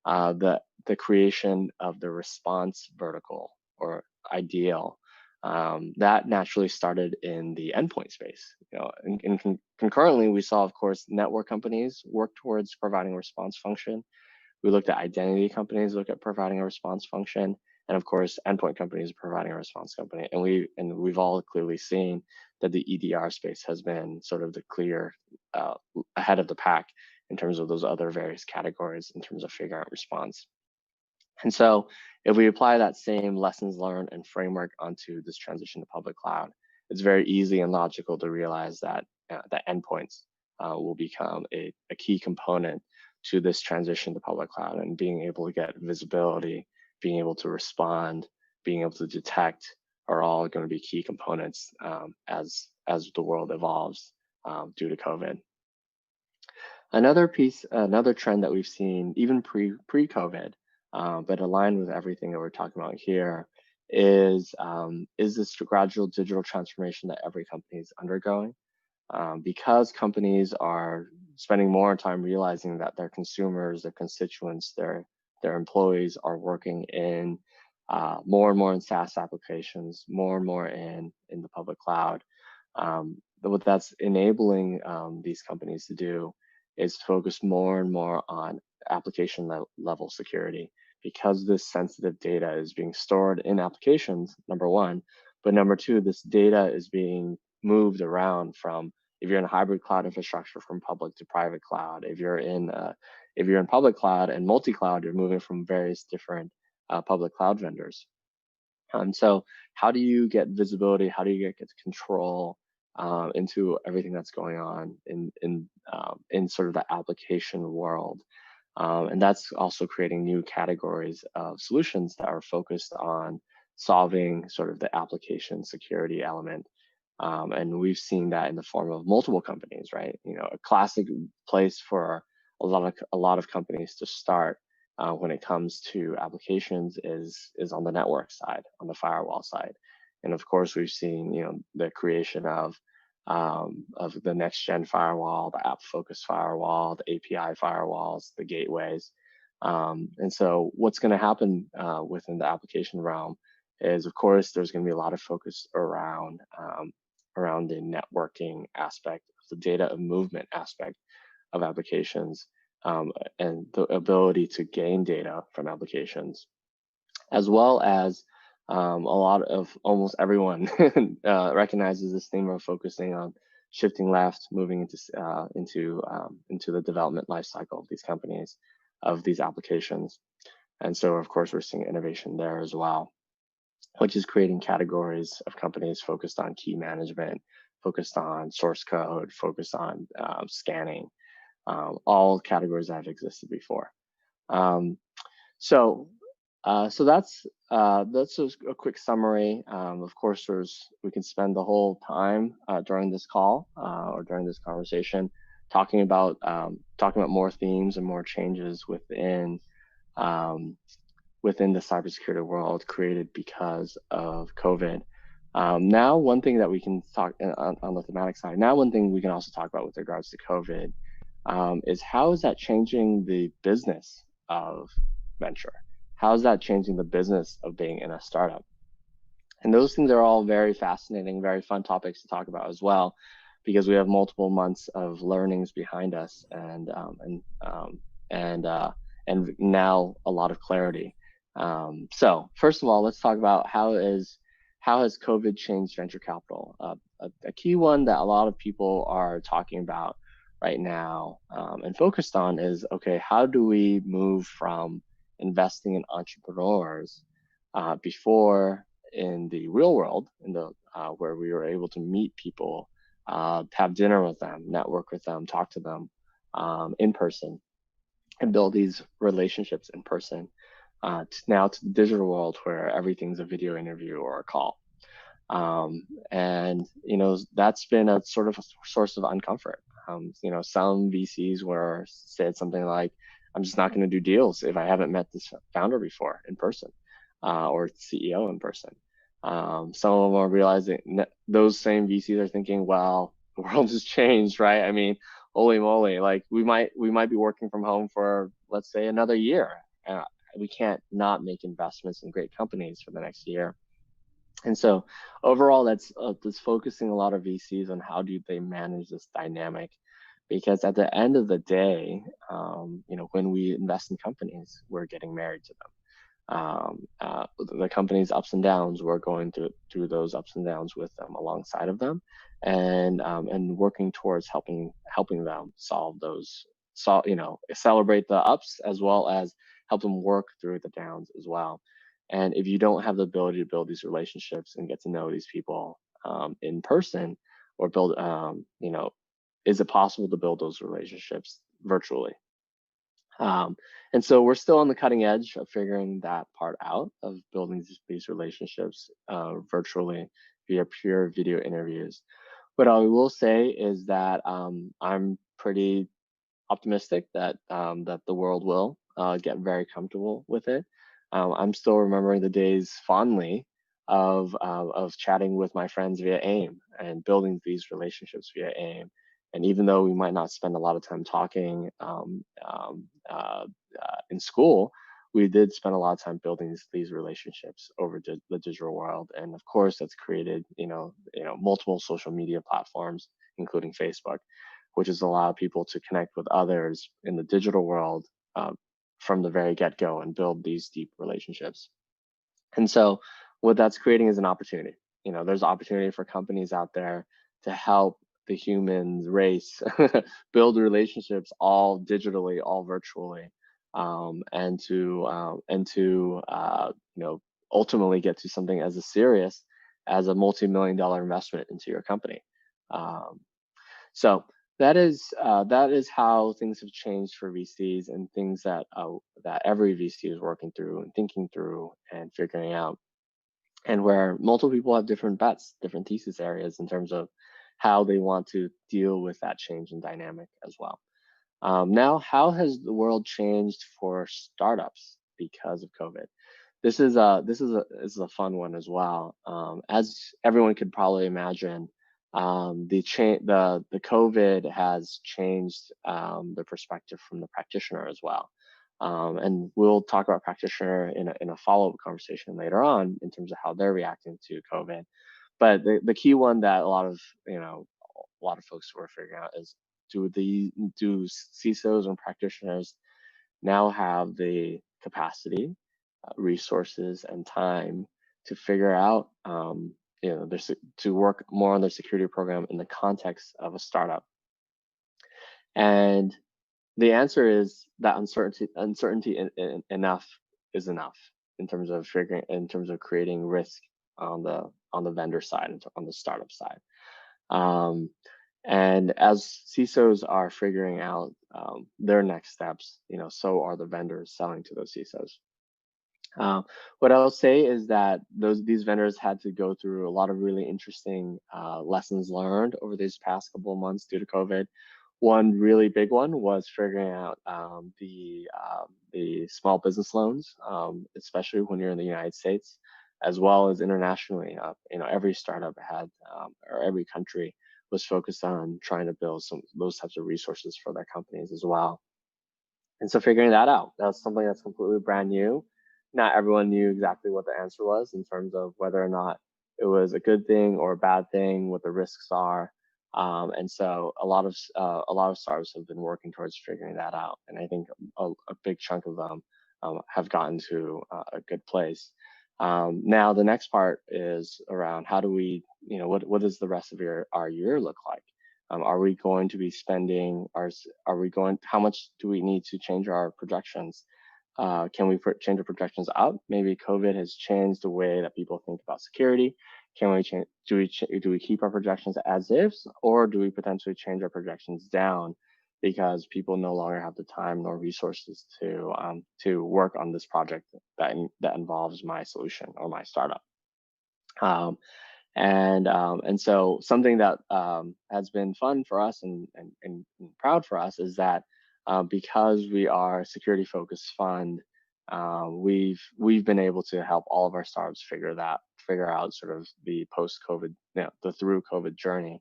the creation of the response vertical or ideal, that naturally started in the endpoint space. And concurrently, we saw, of course, network companies work towards providing a response function. We looked at identity companies look at providing a response function, and of course, endpoint companies providing a response company. And we've all clearly seen that the EDR space has been sort of the clear ahead of the pack in terms of those other various categories in terms of figuring out response. And so if we apply that same lessons learned and framework onto this transition to public cloud, it's very easy and logical to realize that the endpoints will become a key component to this transition to public cloud, and being able to get visibility, being able to respond, being able to detect are all going to be key components as the world evolves due to COVID. Another trend that we've seen even pre-COVID, but aligned with everything that we're talking about here, is this gradual digital transformation that every company is undergoing. Because companies are spending more time realizing that their consumers, their constituents, their employees are working in more and more in SaaS applications, more and more in the public cloud. What that's enabling these companies to do is focus more and more on application level security, because this sensitive data is being stored in applications, number one, but number two, this data is being moved around from, if you're in a hybrid cloud infrastructure, from public to private cloud. If you're in public cloud and multi-cloud, you're moving from various different public cloud vendors. So how do you get visibility? How do you get control into everything that's going on in sort of the application world? And that's also creating new categories of solutions that are focused on solving sort of the application security element. And we've seen that in the form of multiple companies, right? A classic place for a lot of companies to start when it comes to applications is on the network side, on the firewall side. And of course, we've seen the creation of the next gen firewall, the app focused firewall, the API firewalls, the gateways. And so what's going to happen within the application realm is, of course, there's going to be a lot of focus around the networking aspect, the data movement aspect of applications, and the ability to gain data from applications, as well as almost everyone recognizes this theme of focusing on shifting left, moving into the development lifecycle of these companies, of these applications. And so, of course, we're seeing innovation there as well, which is creating categories of companies focused on key management, focused on source code, focused on scanning, all categories that have existed before. So that's a quick summary. Of course, we can spend the whole time during this call or during this conversation talking about more themes and more changes within the cybersecurity world created because of COVID. Now, one thing that we can talk on the thematic side. Now, one thing we can also talk about with regards to COVID is how is that changing the business of venture? How is that changing the business of being in a startup? And those things are all very fascinating, very fun topics to talk about as well, because we have multiple months of learnings behind us, and now a lot of clarity. So first of all, let's talk about how has COVID changed venture capital? A key one that a lot of people are talking about right now and focused on is, okay, how do we move from investing in entrepreneurs before in the real world, where we were able to meet people, have dinner with them, network with them, talk to them in person, and build these relationships in person, now to the digital world where everything's a video interview or a call. And that's been a sort of a source of uncomfort. Some VCs said something like, I'm just not going to do deals if I haven't met this founder before in person, or CEO in person. Some of them are realizing those same VCs are thinking, well, the world has changed, right? I mean, holy moly, like we might be working from home for, let's say, another year. We can't not make investments in great companies for the next year. And so overall, that's focusing a lot of VCs on how do they manage this dynamic, because at the end of the day, when we invest in companies, we're getting married to them. The company's ups and downs, we're going through those ups and downs with them, alongside of them, and working towards helping them celebrate the ups as well as help them work through the downs as well. And if you don't have the ability to build these relationships and get to know these people in person, or build, is it possible to build those relationships virtually? And so we're still on the cutting edge of figuring that part out, of building these relationships virtually via pure video interviews. What I will say is that I'm pretty optimistic that the world will get very comfortable with it. I'm still remembering the days fondly of chatting with my friends via AIM and building these relationships via AIM. And even though we might not spend a lot of time talking in school, we did spend a lot of time building these relationships over the digital world. And of course, that's created multiple social media platforms, including Facebook, which has allowed people to connect with others in the digital world from the very get-go and build these deep relationships. And so what that's creating is an opportunity. There's opportunity for companies out there to help the human race build relationships all digitally, all virtually, and to ultimately get to something as serious as a multi-million-dollar investment into your company. So that is how things have changed for VCs, and things that every VC is working through and thinking through and figuring out, and where multiple people have different bets, different thesis areas in terms of how they want to deal with that change in dynamic as well. Now, how has the world changed for startups because of COVID? This is a fun one as well. As everyone could probably imagine, the COVID has changed the perspective from the practitioner as well. And we'll talk about practitioner in a follow-up conversation later on in terms of how they're reacting to COVID. But the key one that a lot of folks were figuring out is, do CISOs and practitioners now have the capacity, resources, and time to figure out to work more on their security program in the context of a startup? And the answer is that uncertainty enough is enough in terms of creating risk on the vendor side and on the startup side. And as CISOs are figuring out their next steps, so are the vendors selling to those CISOs. What I'll say is that these vendors had to go through a lot of really interesting lessons learned over these past couple of months due to COVID. One really big one was figuring out the small business loans, especially when you're in the United States, as well as internationally. Every startup had, or every country was focused on trying to build those types of resources for their companies as well. And so figuring that out, that's something that's completely brand new. Not everyone knew exactly what the answer was in terms of whether or not it was a good thing or a bad thing, what the risks are. And so a lot of startups have been working towards figuring that out. And I think a big chunk of them have gotten to a good place. Now the next part is around how do we, what does the rest of our year look like? Are we going to be spending how much do we need to change our projections? Can we change our projections up? Maybe COVID has changed the way that people think about security. Can we change? Do we keep our projections as is, or do we potentially change our projections down because people no longer have the time nor resources to work on this project that involves my solution or my startup? And so something that has been fun for us and proud for us is that because we are a security focused fund, we've been able to help all of our startups figure out sort of the post-COVID, the through COVID journey.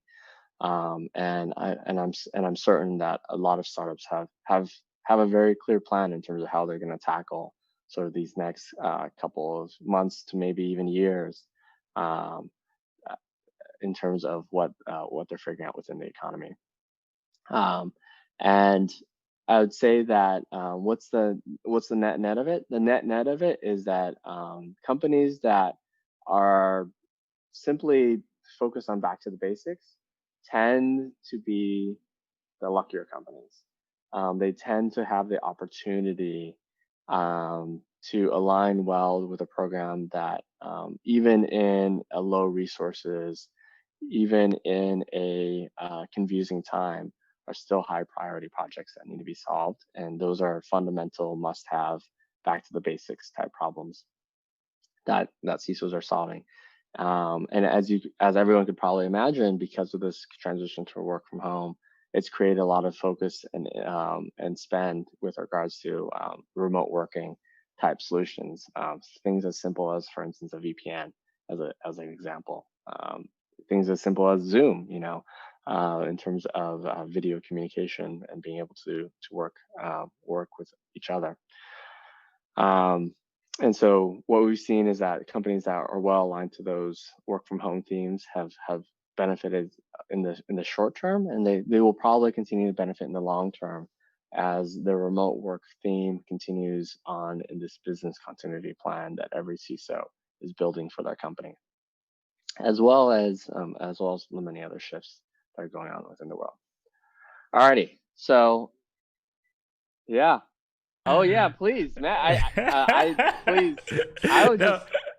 And I'm certain that a lot of startups have a very clear plan in terms of how they're going to tackle sort of these next couple of months to maybe even years. In terms of what they're figuring out within the economy. And I would say that what's the net of it? The net of it is that companies that are simply focused on back to the basics tend to be the luckier companies. They tend to have the opportunity to align well with a program that even in a low resources, even in a confusing time, are still high priority projects that need to be solved. And those are fundamental must-have back to the basics type problems that CISOs are solving. And as everyone could probably imagine, because of this transition to work from home, it's created a lot of focus and spend with regards to remote working type solutions. Things as simple as, for instance, a VPN as an example. Things as simple as Zoom, in terms of video communication and being able to work with each other. And so what we've seen is that companies that are well aligned to those work from home themes have benefited in the short term, and they will probably continue to benefit in the long term as the remote work theme continues on in this business continuity plan that every CISO is building for their company, as well as the many other shifts that are going on within the world. Alrighty, so yeah. Oh yeah, please, Matt. Please.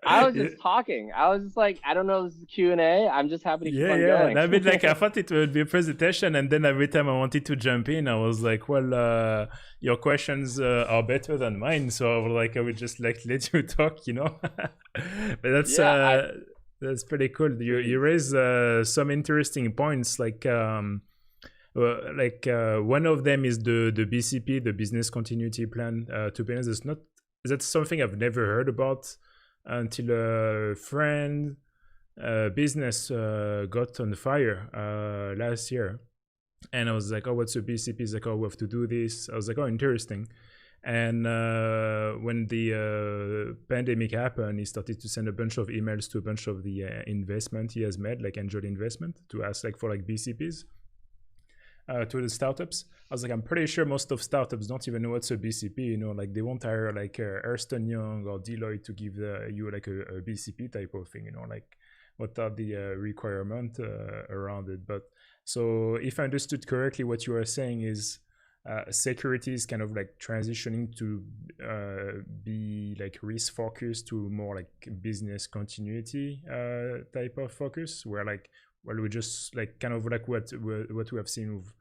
I was just talking. I was just like, I don't know, this is Q&A. I'm just happy to keep on going. I mean, I thought it would be a presentation, and then every time I wanted to jump in, I was like, well, your questions are better than mine, so I would just let you talk, But that's pretty cool. You raise some interesting points, one of them is the BCP, the Business Continuity Plan. To be honest, that's something I've never heard about until a friend business got on fire last year. And I was like, oh, what's a BCP? He's like, oh, we have to do this. I was like, oh, interesting. And when the pandemic happened, he started to send a bunch of emails to a bunch of the investment he has made, like angel investment, to ask for BCPs. To the startups. I was like, I'm pretty sure most of startups don't even know what's a BCP, they won't hire Ernst & Young or Deloitte to give you a BCP type of thing, what are the requirements around it. But so if I understood correctly, what you are saying is security is kind of transitioning to be risk focused to more business continuity type of focus, where well, we just like kind of like what we have seen with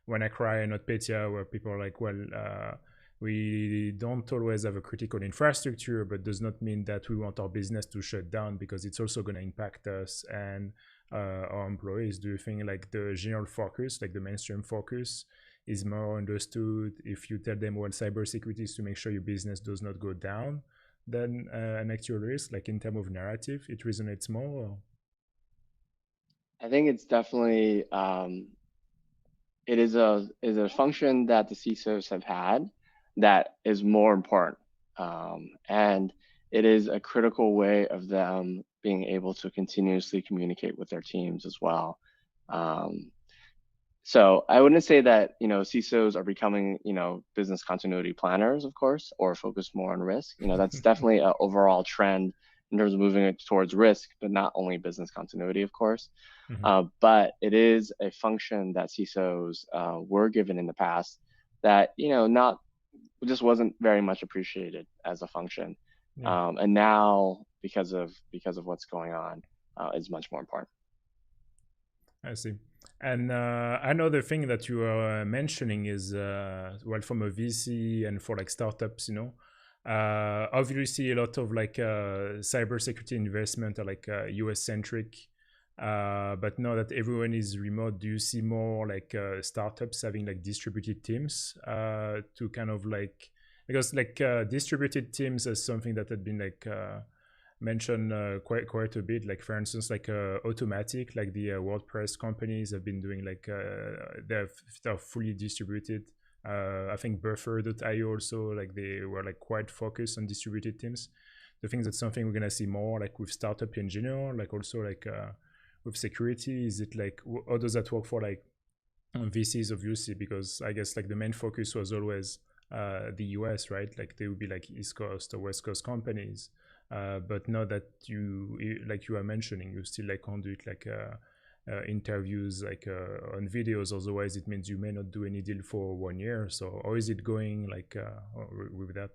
WannaCry and NotPetya, where people are like, well, we don't always have a critical infrastructure, but does not mean that we want our business to shut down because it's also going to impact us and our employees. Do you think like the general focus, like the mainstream focus, is more understood if you tell them, well, cybersecurity is to make sure your business does not go down than an actual risk, like in terms of narrative, it resonates more? Or? I think it's definitely it is a function that the CISOs have had that is more important, and it is a critical way of them being able to continuously communicate with their teams as well. So I wouldn't say that, CISOs are becoming, business continuity planners, of course, or focus more on risk. That's definitely an overall trend in terms of moving it towards risk, but not only business continuity, of course. But it is a function that CISOs were given in the past that, just wasn't very much appreciated as a function. And now, because of what's going on, is much more important. I see. And another thing that you are mentioning is, well, from a VC and for like startups, obviously a lot of like cybersecurity investment are like US centric. But now that everyone is remote, do you see more like startups having like distributed teams to kind of like, because like distributed teams is something that had been like mentioned quite a bit. Like for instance, like Automatic, like the WordPress companies have been doing like they're fully distributed. I think Buffer.io also, like they were like quite focused on distributed teams. I think that's something we're gonna see more like with startup in general, like also like with security. Is it like, how does that work for like VCs obviously? Because I guess like the main focus was always the US, right? Like they would be like East Coast or West Coast companies. But now that you are mentioning, you still like conduct like interviews like on videos, otherwise it means you may not do any deal for 1 year. So how is it going like with that?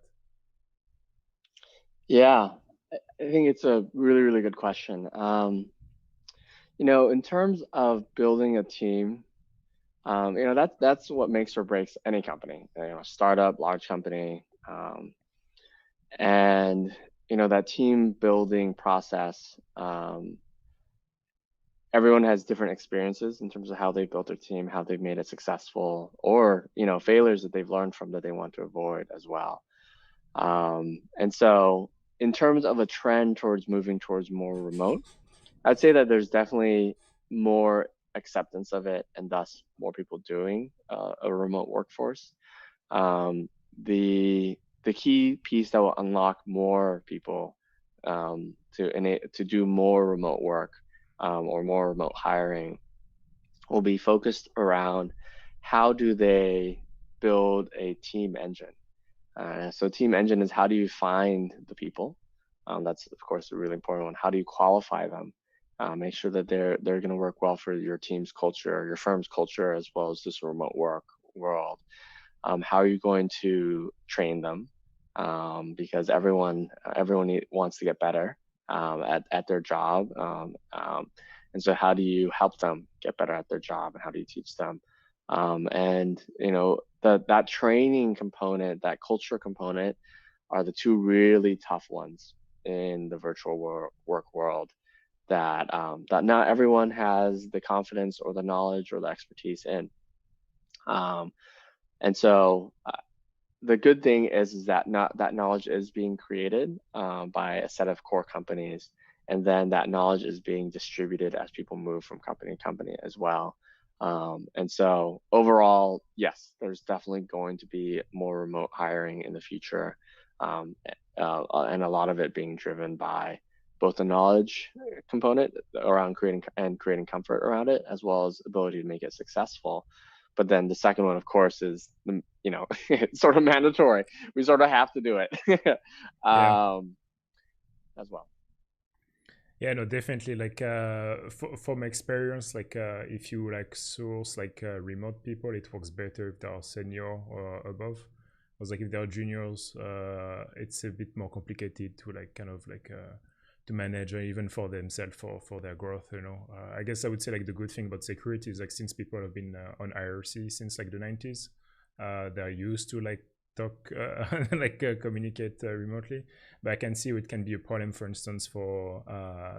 Yeah, I think it's a really, really good question. In terms of building a team, that's what makes or breaks any company, startup, large company. And that team building process, everyone has different experiences in terms of how they built their team, how they've made it successful, or failures that they've learned from that they want to avoid as well. And so in terms of a trend towards moving towards more remote, I'd say that there's definitely more acceptance of it, and thus more people doing a remote workforce. The key piece that will unlock more people to do more remote work or more remote hiring will be focused around how do they build a team engine. So team engine is, how do you find the people? That's of course a really important one. How do you qualify them? Make sure that they're going to work well for your team's culture, your firm's culture, as well as this remote work world. How are you going to train them? Because everyone wants to get better at their job. And so how do you help them get better at their job, and how do you teach them? And that training component, that culture component, are the two really tough ones in the virtual work world that not everyone has the confidence or the knowledge or the expertise in. And so the good thing is that that knowledge is being created by a set of core companies, and then that knowledge is being distributed as people move from company to company as well. And so overall, yes, there's definitely going to be more remote hiring in the future, and a lot of it being driven by both the knowledge component around creating comfort around it, as well as ability to make it successful. But then the second one, of course, is it's sort of mandatory. We sort of have to do it as well. Yeah, no, definitely. Like from experience, like if you like source like remote people, it works better if they are senior or above. Because like if they are juniors, it's a bit more complicated to like kind of like manage, or even for themselves for their growth. I guess I would say like the good thing about security is like since people have been on IRC since like the 90s, they're used to like talk communicate remotely. But I can see it can be a problem, for instance, for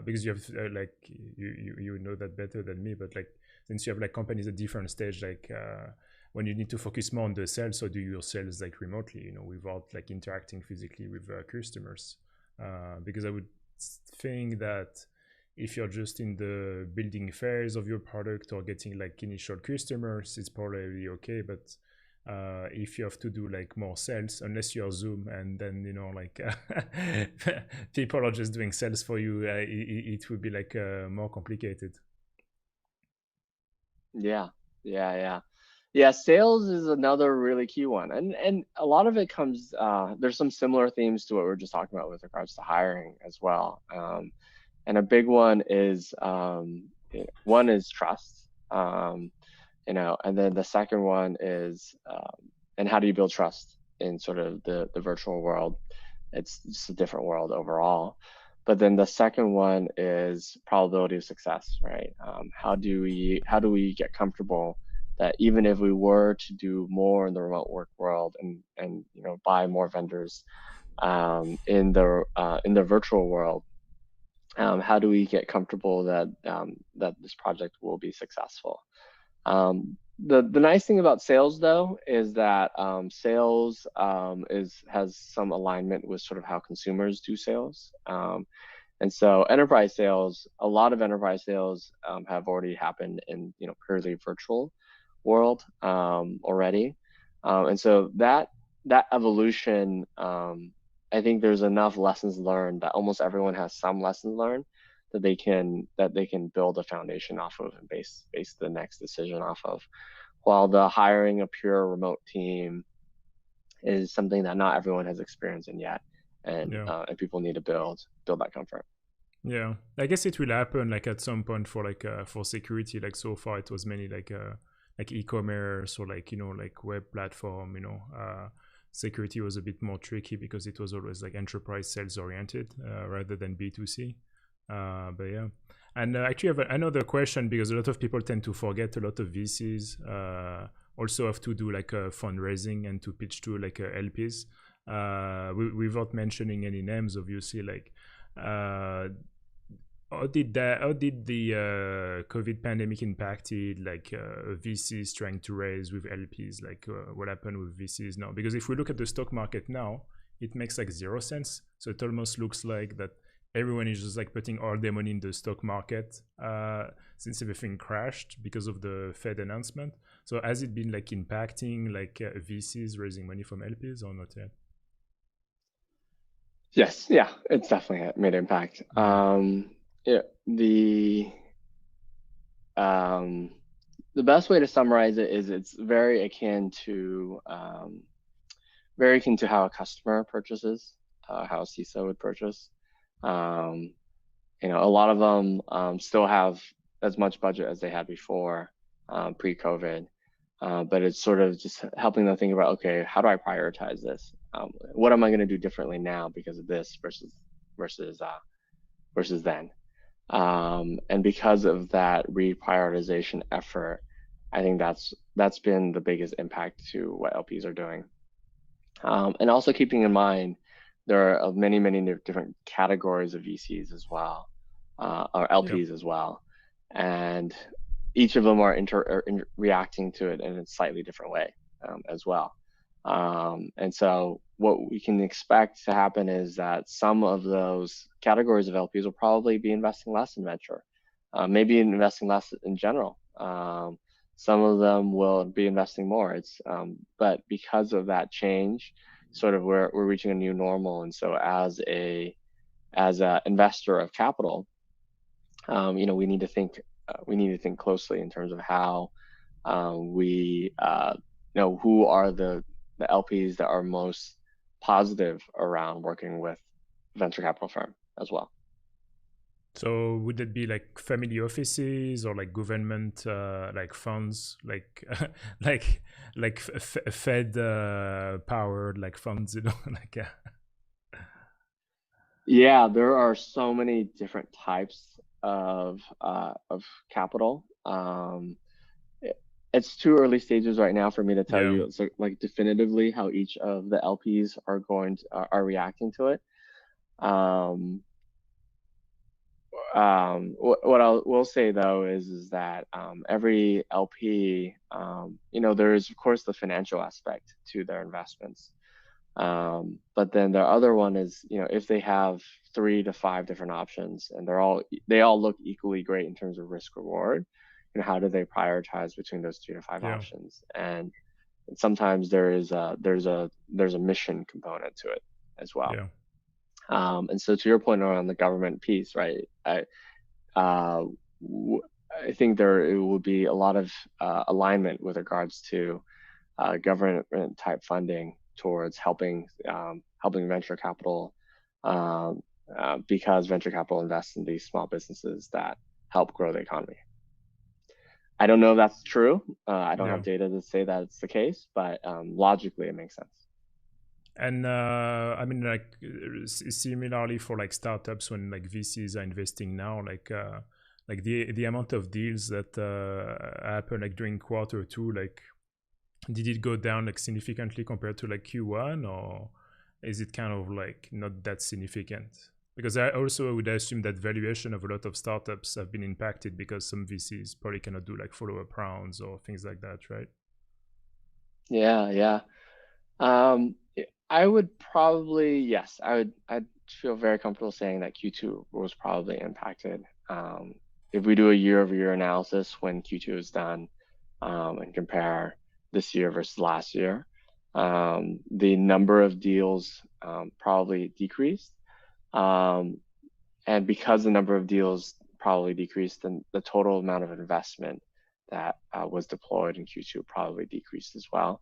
because you have like you know that better than me, but like since you have like companies at different stage, like when you need to focus more on the sales, or do your sales like remotely, without like interacting physically with customers. Because I would think that if you're just in the building phase of your product or getting like initial customers, it's probably okay. But if you have to do like more sales, unless you're Zoom and then like people are just doing sales for you, it would be like more complicated. Yeah. Sales is another really key one, and a lot of it comes. There's some similar themes to what we were just talking about with regards to hiring as well. And a big one is trust. And then the second one is and how do you build trust in sort of the virtual world? It's just a different world overall. But then the second one is probability of success, right? How do we get comfortable that even if we were to do more in the remote work world and buy more vendors in the virtual world, how do we get comfortable that that this project will be successful? The nice thing about sales though is that sales has some alignment with sort of how consumers do sales. And so enterprise sales, a lot of enterprise sales have already happened in purely virtual world already. And so that evolution, I think there's enough lessons learned that almost everyone has some lessons learned that they can build a foundation off of and base the next decision off of. While the hiring a pure remote team is something that not everyone has experience in yet, and people need to build that comfort. Yeah, I guess it will happen like at some point for like for security. Like so far, it was mainly like e-commerce or like like web platform. Security was a bit more tricky because it was always like enterprise sales oriented rather than B2C. But yeah, and actually I have another question, because a lot of people tend to forget a lot of VCs also have to do like a fundraising and to pitch to like LPs without mentioning any names, obviously. Like how did the COVID pandemic impacted like VCs trying to raise with LPs? Like what happened with VCs now? Because if we look at the stock market now, it makes like 0 sense. So it almost looks like that everyone is just like putting all their money in the stock market since everything crashed because of the Fed announcement. So has it been like impacting like VCs raising money from LPs or not yet? Yes, yeah, it's definitely made impact. Yeah, the best way to summarize it is it's very akin to how a customer purchases, how a CISO would purchase. A lot of them still have as much budget as they had before pre-COVID, but it's sort of just helping them think about, okay, how do I prioritize this? What am I going to do differently now because of this versus then? And because of that reprioritization effort, I think that's been the biggest impact to what LPs are doing. And also keeping in mind, there are many different categories of VCs as well, or LPs as well, and each of them are reacting to it in a slightly different way as well. And so what we can expect to happen is that some of those categories of LPs will probably be investing less in venture, maybe investing less in general. Some of them will be investing more. But because of that change, sort of we're reaching a new normal. And so as a investor of capital, we need to think closely in terms of how we who are the LPs that are most positive around working with venture capital firm as well. So would it be like family offices or like government like funds, like like Fed powered like funds, like Yeah, there are so many different types of capital. It's too early stages right now for me to tell Yeah. you like definitively how each of the LPs are are reacting to it. Um, what I will say though is that every LP, there is of course the financial aspect to their investments. But then the other one is, if they have 3 to 5 different options and they all look equally great in terms of risk reward, how do they prioritize between those 3 to 5 Yeah. options? And sometimes there's a mission component to it as well. Yeah. And so to your point around the government piece, right? Uh, I think it will be a lot of alignment with regards to government type funding towards helping venture capital, because venture capital invests in these small businesses that help grow the economy. I don't know if that's true. I don't Yeah. have data to say that it's the case, but logically it makes sense. And I mean, like similarly for like startups, when like VCs are investing now, like the amount of deals that happen like during Q2, like did it go down like significantly compared to like Q1, or is it kind of like not that significant? Because I also would assume that valuation of a lot of startups have been impacted because some VCs probably cannot do like follow-up rounds or things like that, right? Yeah. I would probably, yes, I'd feel very comfortable saying that Q2 was probably impacted. If we do a year-over-year analysis when Q2 is done, and compare this year versus last year, the number of deals probably decreased. And because the number of deals probably decreased, then the total amount of investment that was deployed in Q2 probably decreased as well.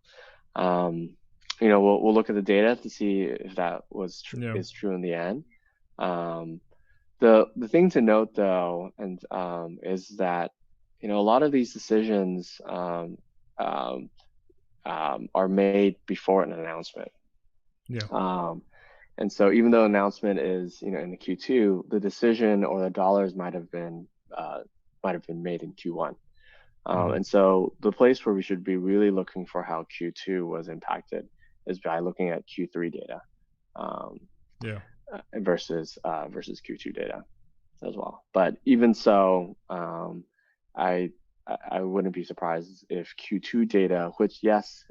We'll look at the data to see if that is true in the end. The thing to note though, and is that a lot of these decisions are made before an announcement. Yeah. And so even though announcement is in the Q2, the decision or the dollars might have been made in Q1. And so the place where we should be really looking for how Q2 was impacted is by looking at Q3 data, versus Q2 data as well. But even so, I wouldn't be surprised if Q2 data, which yes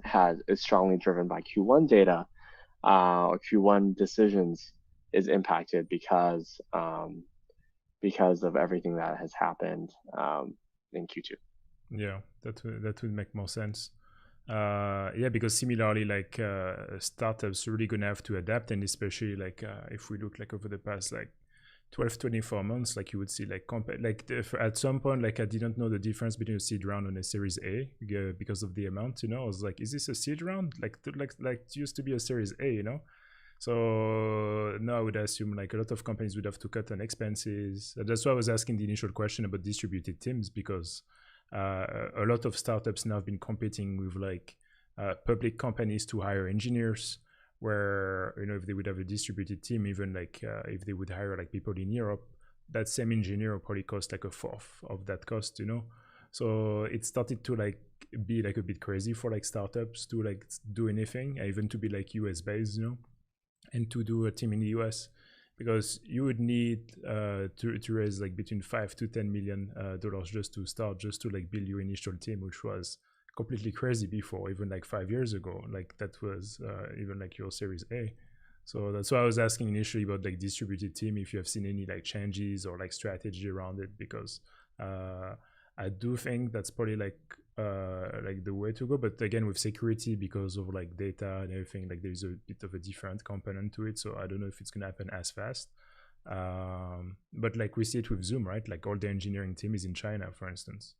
is strongly driven by Q1 data, or Q1 decisions, is impacted because of everything that has happened in Q2. Yeah, that would make more sense. Yeah, because similarly, like startups are really gonna have to adapt, and especially like if we look like over the past like 12-24 months, like you would see like at some point, like I didn't know the difference between a seed round and a Series A because of the amount. I was like, is this a seed round? Like it used to be a Series A, So now I would assume like a lot of companies would have to cut on expenses. That's why I was asking the initial question about distributed teams, because a lot of startups now have been competing with like public companies to hire engineers, where if they would have a distributed team, even like if they would hire like people in Europe, that same engineer will probably cost like a fourth of that cost. So it started to like be like a bit crazy for like startups to like do anything, even to be like US based, and to do a team in the US, because you would need to raise like between $5 to $10 million just to start, just to like build your initial team, which was completely crazy before, even like 5 years ago. Like that was even like your Series A. So that's why I was asking initially about like distributed team, if you have seen any like changes or like strategy around it, because I do think that's probably like the way to go. But again, with security, because of like data and everything, like there's a bit of a different component to it. So I don't know if it's gonna happen as fast. But like we see it with Zoom, right? Like all the engineering team is in China, for instance,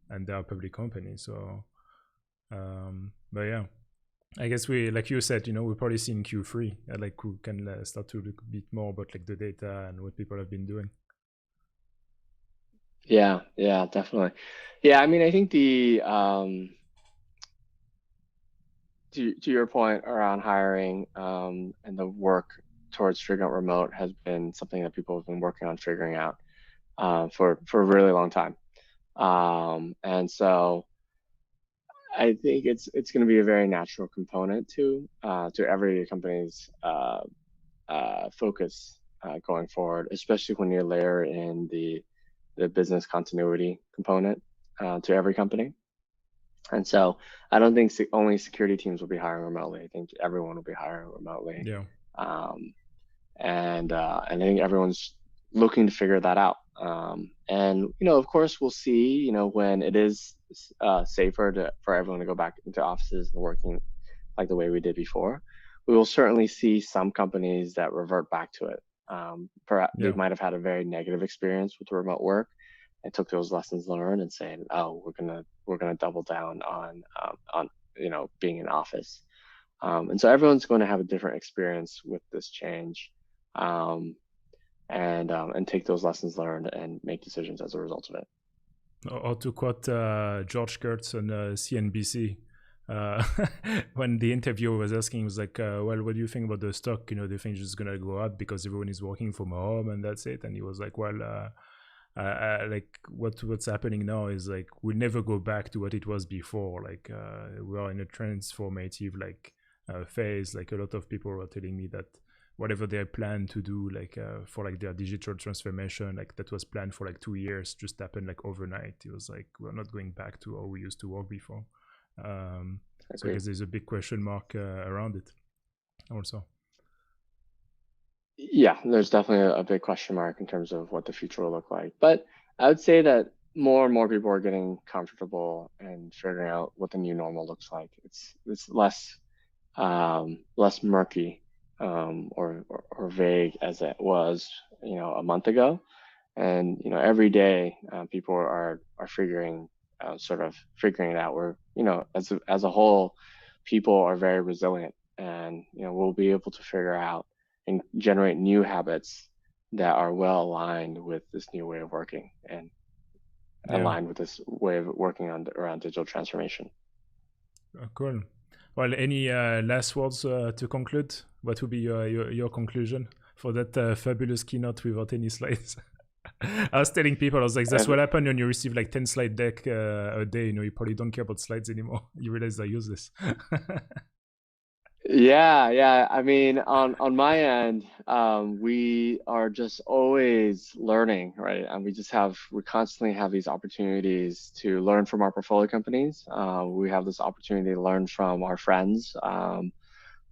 and they are a public company. So but yeah, I guess we, like you said, we'll probably see in Q3 like we can start to look a bit more about like the data and what people have been doing. Yeah, definitely. Yeah, I mean, I think the to your point around hiring and the work towards figuring out remote has been something that people have been working on figuring out for a really long time. And so I think it's going to be a very natural component to every company's focus going forward, especially when you layer in the business continuity component to every company. And so I don't think only security teams will be hiring remotely. I think everyone will be hiring remotely. Yeah. And I think everyone's looking to figure that out. And, of course, we'll see, when it is safer for everyone to go back into offices and working like the way we did before. We will certainly see some companies that revert back to it. Perhaps they might have had a very negative experience with remote work and took those lessons learned and saying, "Oh, we're gonna double down on being in office." And so everyone's going to have a different experience with this change, and take those lessons learned and make decisions as a result of it. Or to quote George Kurtz on CNBC, when the interviewer was asking, he was like, well, what do you think about the stock? Do you think it's just going to go up because everyone is working from home and that's it? And he was like, well, like what's happening now is like we'll never go back to what it was before. Like we are in a transformative phase. Like a lot of people were telling me that whatever they plan to do, like for like their digital transformation, like that was planned for like 2 years, just happened like overnight. It was like we're not going back to how we used to work before. So I guess there's a big question mark around it also. Yeah, there's definitely a big question mark in terms of what the future will look like. But I would say that more and more people are getting comfortable and figuring out what the new normal looks like. It's less murky or vague as it was, a month ago. And every day people are figuring it out. We're as a whole, people are very resilient, and we'll be able to figure out and generate new habits that are well aligned with this new way of working and aligned with this way of working around digital transformation. Cool. Well, any last words to conclude? What would be your conclusion for that fabulous keynote without any slides? I was telling people, I was like, that's what happened when you receive like 10 slide deck a day. You probably don't care about slides anymore. You realize they're useless. Yeah. I mean, on my end, we are just always learning, right? And we constantly have these opportunities to learn from our portfolio companies. We have this opportunity to learn from our friends, from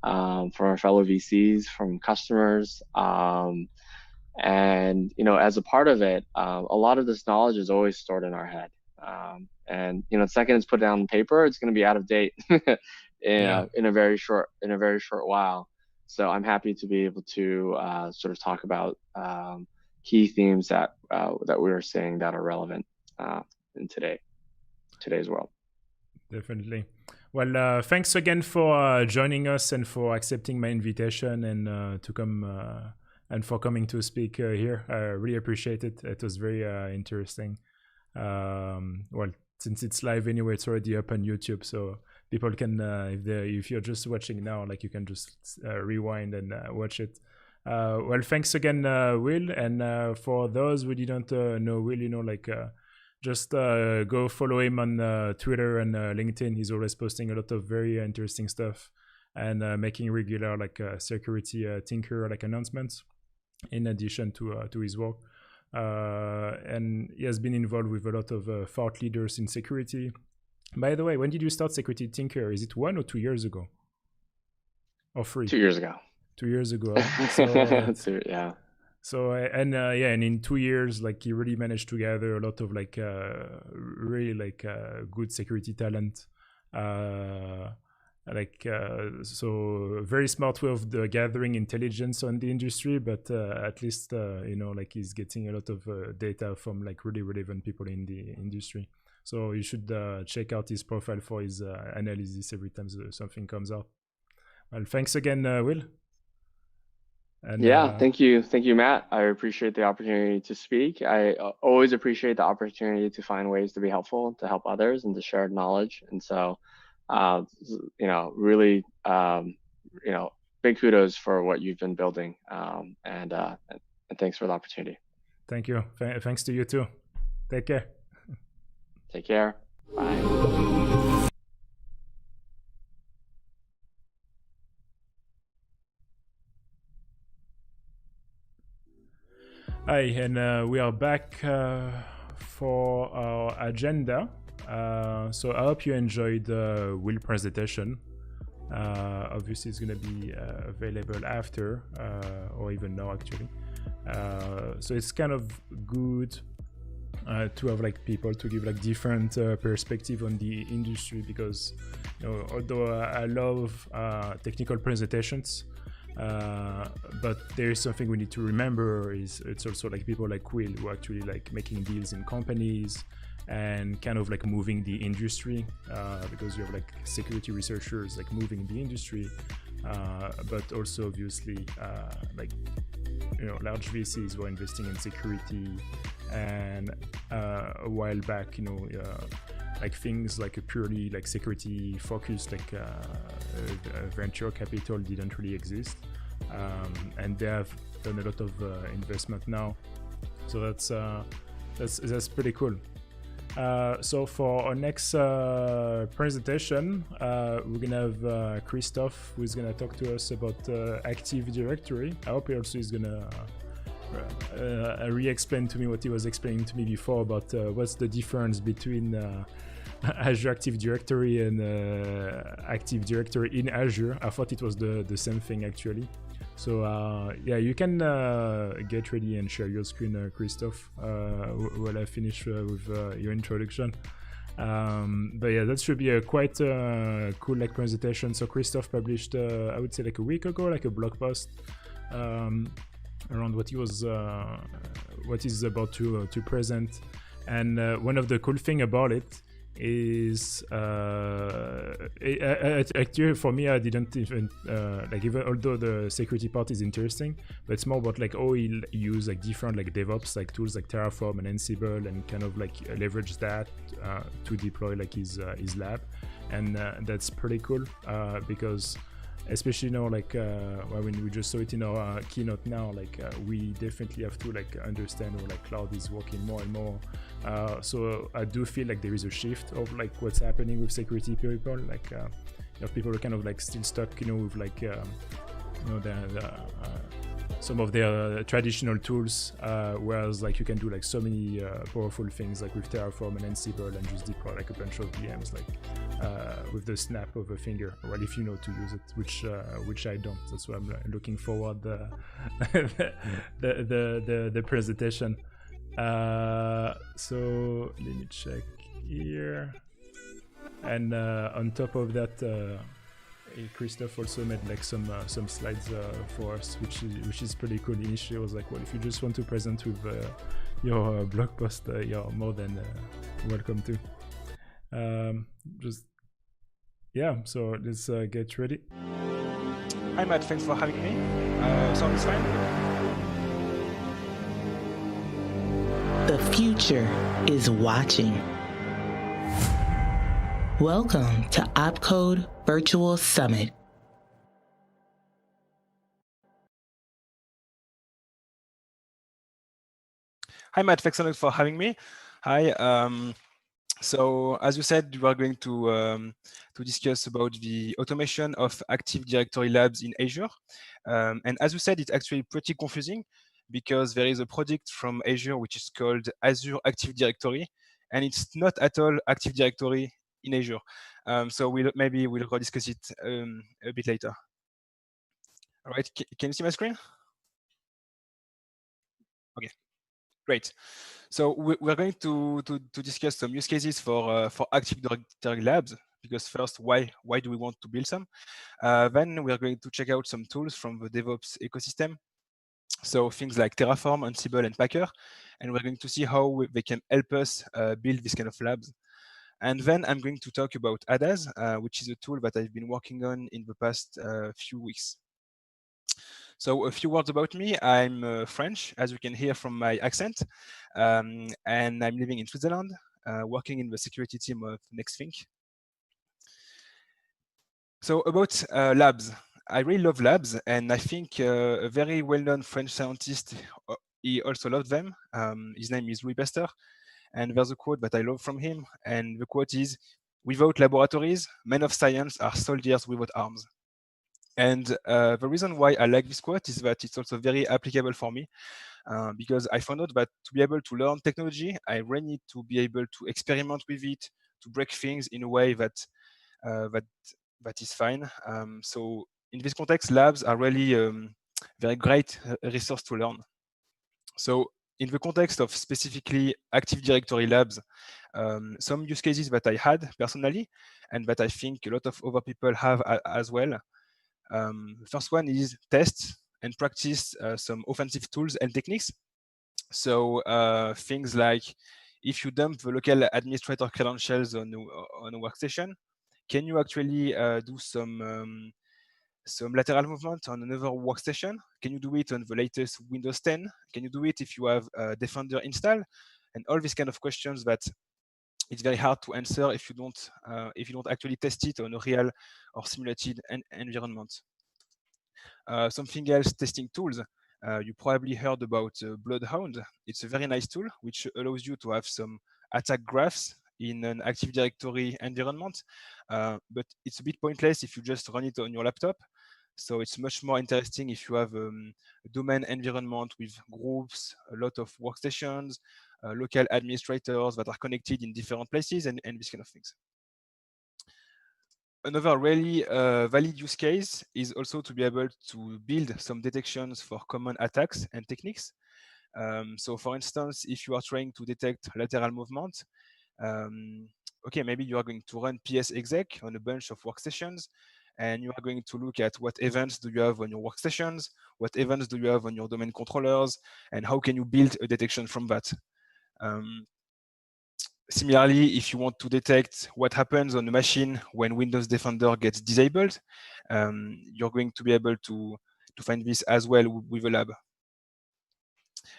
our fellow VCs, from customers. And as a part of it, a lot of this knowledge is always stored in our head. And the second it's put down on paper, it's going to be out of date in a very short while. So I'm happy to be able to sort of talk about key themes that we are seeing that are relevant in today's world. Definitely. Well, thanks again for joining us and for accepting my invitation and to come and for coming to speak here. I really appreciate it. It was very interesting. Well, since it's live anyway, it's already up on YouTube, so people can, if you're just watching now, like you can just rewind and watch it. Well, thanks again, Will. And for those who didn't know Will, just go follow him on Twitter and LinkedIn. He's always posting a lot of very interesting stuff and making regular security tinker announcements in addition to his work. And he has been involved with a lot of thought leaders in security. By the way, when did you start Security Tinker? Is it 1 or 2 years ago? Or 3? 2 years ago. 2 years ago. Yeah. So and in 2 years, he really managed to gather a lot of really good security talent. So very smart way of gathering intelligence on the industry, but at least he's getting a lot of data from really relevant people in the industry. So you should check out his profile for his analysis every time something comes out. Well, thanks again, Will. And, thank you, Matt. I appreciate the opportunity to speak. I always appreciate the opportunity to find ways to be helpful, to help others, and to share knowledge. And so, really, big kudos for what you've been building, and thanks for the opportunity. Thank you. Thanks to you too. Take care. Take care. Bye. Hi, and we are back for our agenda. So I hope you enjoyed Will's presentation. Obviously, it's going to be available after, or even now, actually. So it's kind of good to have like people to give like different perspective on the industry, because although I love technical presentations, but there is something we need to remember is it's also like people like Will who are actually like making deals in companies and kind of like moving the industry, because you have like security researchers like moving the industry, but also obviously like large VCs were investing in security, and a while back like things like a purely like security focused like venture capital didn't really exist, and they have done a lot of investment now, so that's pretty cool. So for our next presentation, we're gonna have Christophe, who's gonna talk to us about Active Directory. I hope he also is gonna re-explain to me what he was explaining to me before about what's the difference between Azure Active Directory and Active Directory in Azure. I thought it was the same thing actually. So yeah, you can get ready and share your screen, Christophe, while I finish with your introduction. But yeah, that should be a quite cool like presentation. So Christophe published, I would say like a week ago, like a blog post around what he's about to present. And one of the cool thing about it is actually for me, I didn't even like, even although the security part is interesting, but it's more about like how he'll use like different like DevOps like tools like Terraform and Ansible, and kind of like leverage that to deploy like his lab, and that's pretty cool because especially like when we just saw it in our keynote now, like we definitely have to like understand how like cloud is working more and more. So I do feel like there is a shift of like what's happening with security people, like people are kind of like still stuck with like some of their traditional tools, whereas like you can do like so many powerful things like with Terraform and Ansible, and just deploy like a bunch of VMs like with the snap of a finger. Well, if you know to use it, which I don't. That's why I'm looking forward the presentation. So let me check here. And on top of that, Christophe also made like some slides for us, which is pretty cool. Initially, I was like, well, if you just want to present with your blog post, you're more than welcome to. Just yeah. So let's get ready. Hi Matt, thanks for having me. Sound is fine? The future is watching. Welcome to OPCODE Virtual Summit. Hi Matt, thanks a lot for having me. Hi. So as you said, we are going to discuss about the automation of Active Directory labs in Azure. And as you said, it's actually pretty confusing because there is a project from Azure which is called Azure Active Directory, and it's not at all Active Directory in Azure. So we'll discuss it a bit later. All right, can you see my screen? Okay, great. So we're going to discuss some use cases for Active Directory labs, because first, why do we want to build some? Then we are going to check out some tools from the DevOps ecosystem. So things like Terraform, Ansible, and Packer, and we're going to see how they can help us build this kind of labs. And then I'm going to talk about ADAS, which is a tool that I've been working on in the past few weeks. So a few words about me. I'm French, as you can hear from my accent, and I'm living in Switzerland, working in the security team of NextThink. So about labs. I really love labs, and I think a very well-known French scientist, he also loved them. His name is Louis Pasteur, and there's a quote that I love from him, and the quote is, "Without laboratories, men of science are soldiers without arms." And the reason why I like this quote is that it's also very applicable for me, because I found out that to be able to learn technology, I really need to be able to experiment with it, to break things in a way that that is fine. So in this context, labs are really very great resource to learn. So in the context of specifically Active Directory labs, some use cases that I had personally, and that I think a lot of other people have as well. The first one is test and practice some offensive tools and techniques. So things like, if you dump the local administrator credentials on a workstation, can you actually do some lateral movement on another workstation? Can you do it on the latest Windows 10? Can you do it if you have Defender installed? And all these kind of questions that it's very hard to answer if you don't actually test it on a real or simulated environment. Something else, testing tools. You probably heard about Bloodhound. It's a very nice tool which allows you to have some attack graphs in an Active Directory environment, but it's a bit pointless if you just run it on your laptop. So it's much more interesting if you have a domain environment with groups, a lot of workstations, local administrators that are connected in different places, and these kind of things. Another really valid use case is also to be able to build some detections for common attacks and techniques. So for instance, if you are trying to detect lateral movement, okay, maybe you are going to run ps exec on a bunch of workstations, and you are going to look at what events do you have on your workstations, what events do you have on your domain controllers, and how can you build a detection from that. Similarly, if you want to detect what happens on a machine when Windows Defender gets disabled, you're going to be able to find this as well with a lab.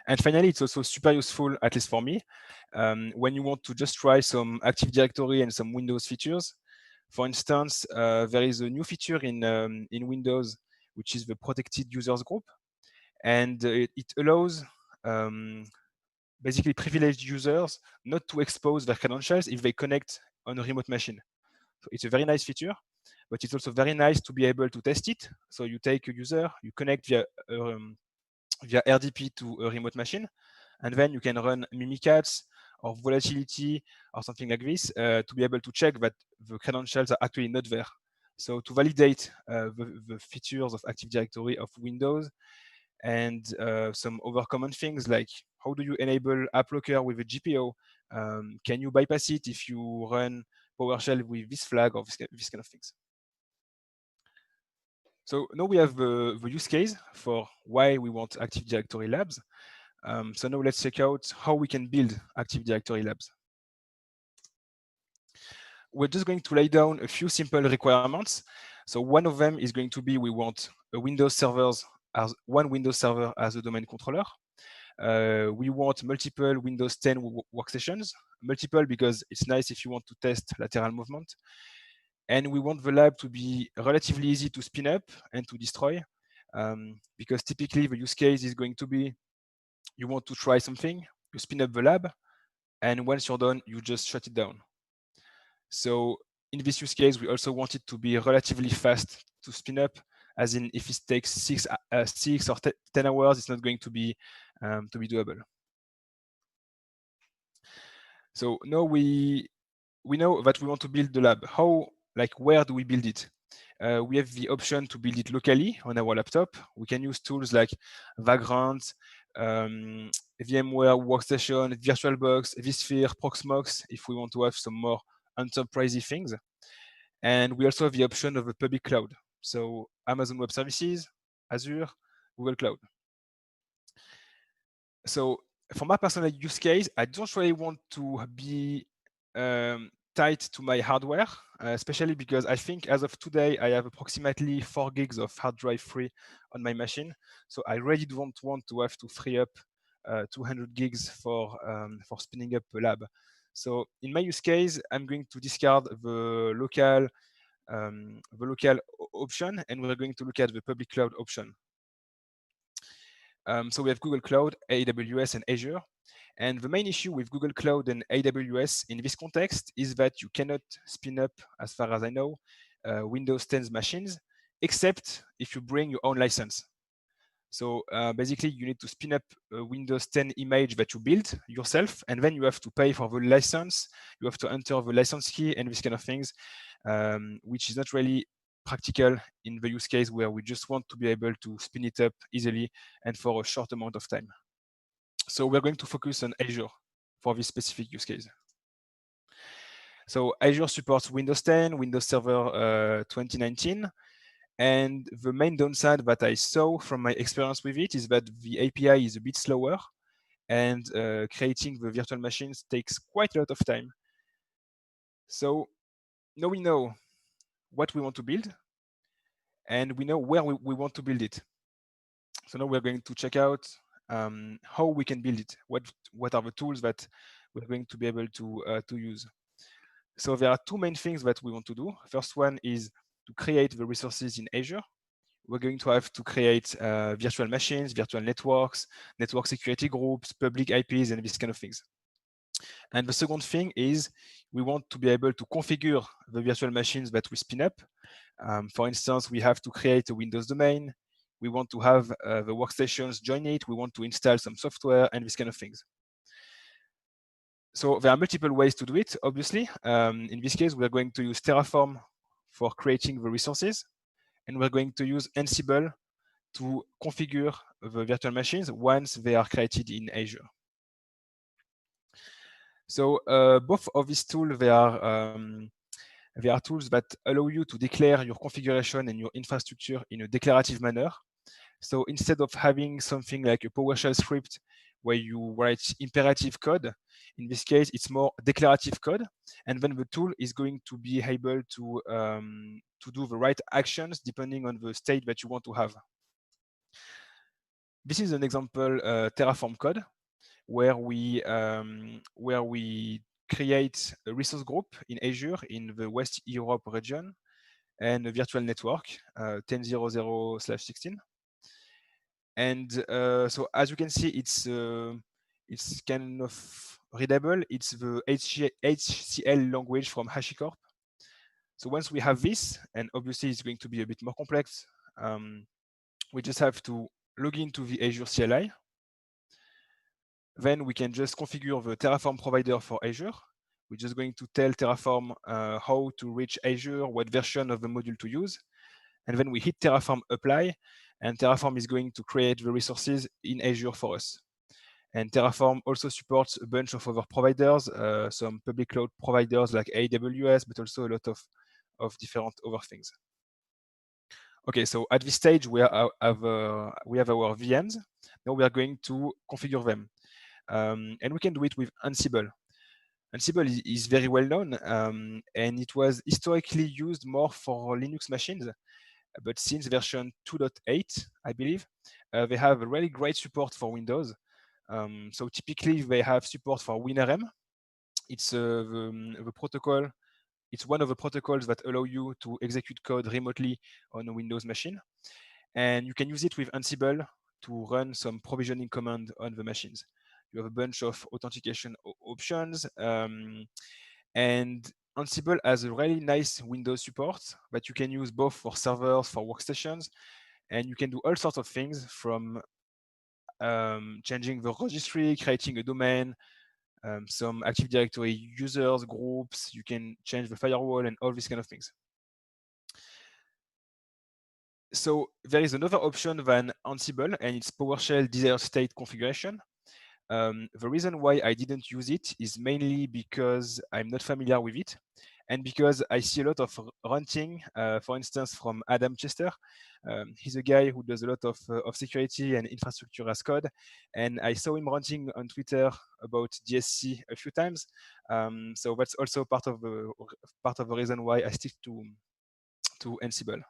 And finally, it's also super useful, at least for me, when you want to just try some Active Directory and some Windows features. For instance, there is a new feature in Windows, which is the protected users group, and it allows basically privileged users not to expose their credentials if they connect on a remote machine. So it's a very nice feature, but it's also very nice to be able to test it. So you take a user, you connect via RDP to a remote machine, and then you can run Mimikatz or volatility or something like this to be able to check that the credentials are actually not there. So to validate the features of Active Directory of Windows, and some other common things like, how do you enable app locker with a GPO? Can you bypass it if you run PowerShell with this flag, or this kind of things? So now we have the use case for why we want Active Directory labs. So now let's check out how we can build Active Directory labs. We're just going to lay down a few simple requirements. So one of them is going to be, we want a Windows servers as one Windows server as a domain controller. We want multiple Windows 10 workstations, multiple because it's nice if you want to test lateral movement. And we want the lab to be relatively easy to spin up and to destroy, because typically the use case is going to be, you want to try something, you spin up the lab, and once you're done, you just shut it down. So in this use case, we also want it to be relatively fast to spin up, as in if it takes 6 or 10 hours, it's not going to be doable. So now we know that we want to build the lab. How, like, where do we build it? We have the option to build it locally on our laptop. We can use tools like Vagrant, VMware Workstation, VirtualBox, vSphere, Proxmox, if we want to have some more enterprisey things. And we also have the option of a public cloud. So Amazon Web Services, Azure, Google Cloud. So for my personal use case, I don't really want to be tied to my hardware, especially because I think as of today, I have approximately 4 gigs of hard drive free on my machine. So I really don't want to have to free up 200 gigs for spinning up a lab. So in my use case, I'm going to discard the local the local option, and we're going to look at the public cloud option. So we have Google Cloud, AWS, and Azure. And the main issue with Google Cloud and AWS in this context is that you cannot spin up, as far as I know, Windows 10 machines, except if you bring your own license. So basically, you need to spin up a Windows 10 image that you build yourself, and then you have to pay for the license. You have to enter the license key and these kind of things, which is not really practical in the use case where we just want to be able to spin it up easily and for a short amount of time. So we're going to focus on Azure for this specific use case. So Azure supports Windows 10, Windows Server 2019. And the main downside that I saw from my experience with it is that the API is a bit slower, and creating the virtual machines takes quite a lot of time. So now we know what we want to build, and we know where we want to build it. So now we're going to check out how we can build it. What are the tools that we're going to be able to use? So there are two main things that we want to do. First one is to create the resources in Azure. We're going to have to create virtual machines, virtual networks, network security groups, public IPs, and these kind of things. And the second thing is we want to be able to configure the virtual machines that we spin up. For instance, we have to create a Windows domain. We want to have the workstations join it. We want to install some software and these kind of things. So there are multiple ways to do it, obviously. In this case, we're going to use Terraform for creating the resources. And we're going to use Ansible to configure the virtual machines once they are created in Azure. So both of these tools, they are tools that allow you to declare your configuration and your infrastructure in a declarative manner. So instead of having something like a PowerShell script where you write imperative code, in this case, it's more declarative code. And then the tool is going to be able to do the right actions depending on the state that you want to have. This is an example Terraform code where we create a resource group in Azure in the West Europe region and a virtual network 10.0/16. And so as you can see, it's kind of readable. It's the HCL language from HashiCorp. So once we have this, and obviously it's going to be a bit more complex, we just have to log into the Azure CLI. Then we can just configure the Terraform provider for Azure. We're just going to tell Terraform how to reach Azure, what version of the module to use. And then we hit Terraform apply, and Terraform is going to create the resources in Azure for us. And Terraform also supports a bunch of other providers, some public cloud providers like AWS, but also a lot of different other things. Okay, so at this stage, we have our VMs. Now we are going to configure them. And we can do it with Ansible. Ansible is very well known, and it was historically used more for Linux machines. But since version 2.8, I believe, they have a really great support for Windows. So typically, they have support for WinRM. It's the protocol. It's one of the protocols that allow you to execute code remotely on a Windows machine. And you can use it with Ansible to run some provisioning command on the machines. You have a bunch of authentication options. And Ansible has a really nice Windows support that you can use both for servers, for workstations, and you can do all sorts of things from changing the registry, creating a domain, some Active Directory users, groups. You can change the firewall and all these kind of things. So there is another option than Ansible, and it's PowerShell desired state configuration. The reason why I didn't use it is mainly because I'm not familiar with it, and because I see a lot of ranting, for instance, from Adam Chester. He's a guy who does a lot of security and infrastructure as code, and I saw him ranting on Twitter about DSC a few times. So that's also part of the reason why I stick to Ansible.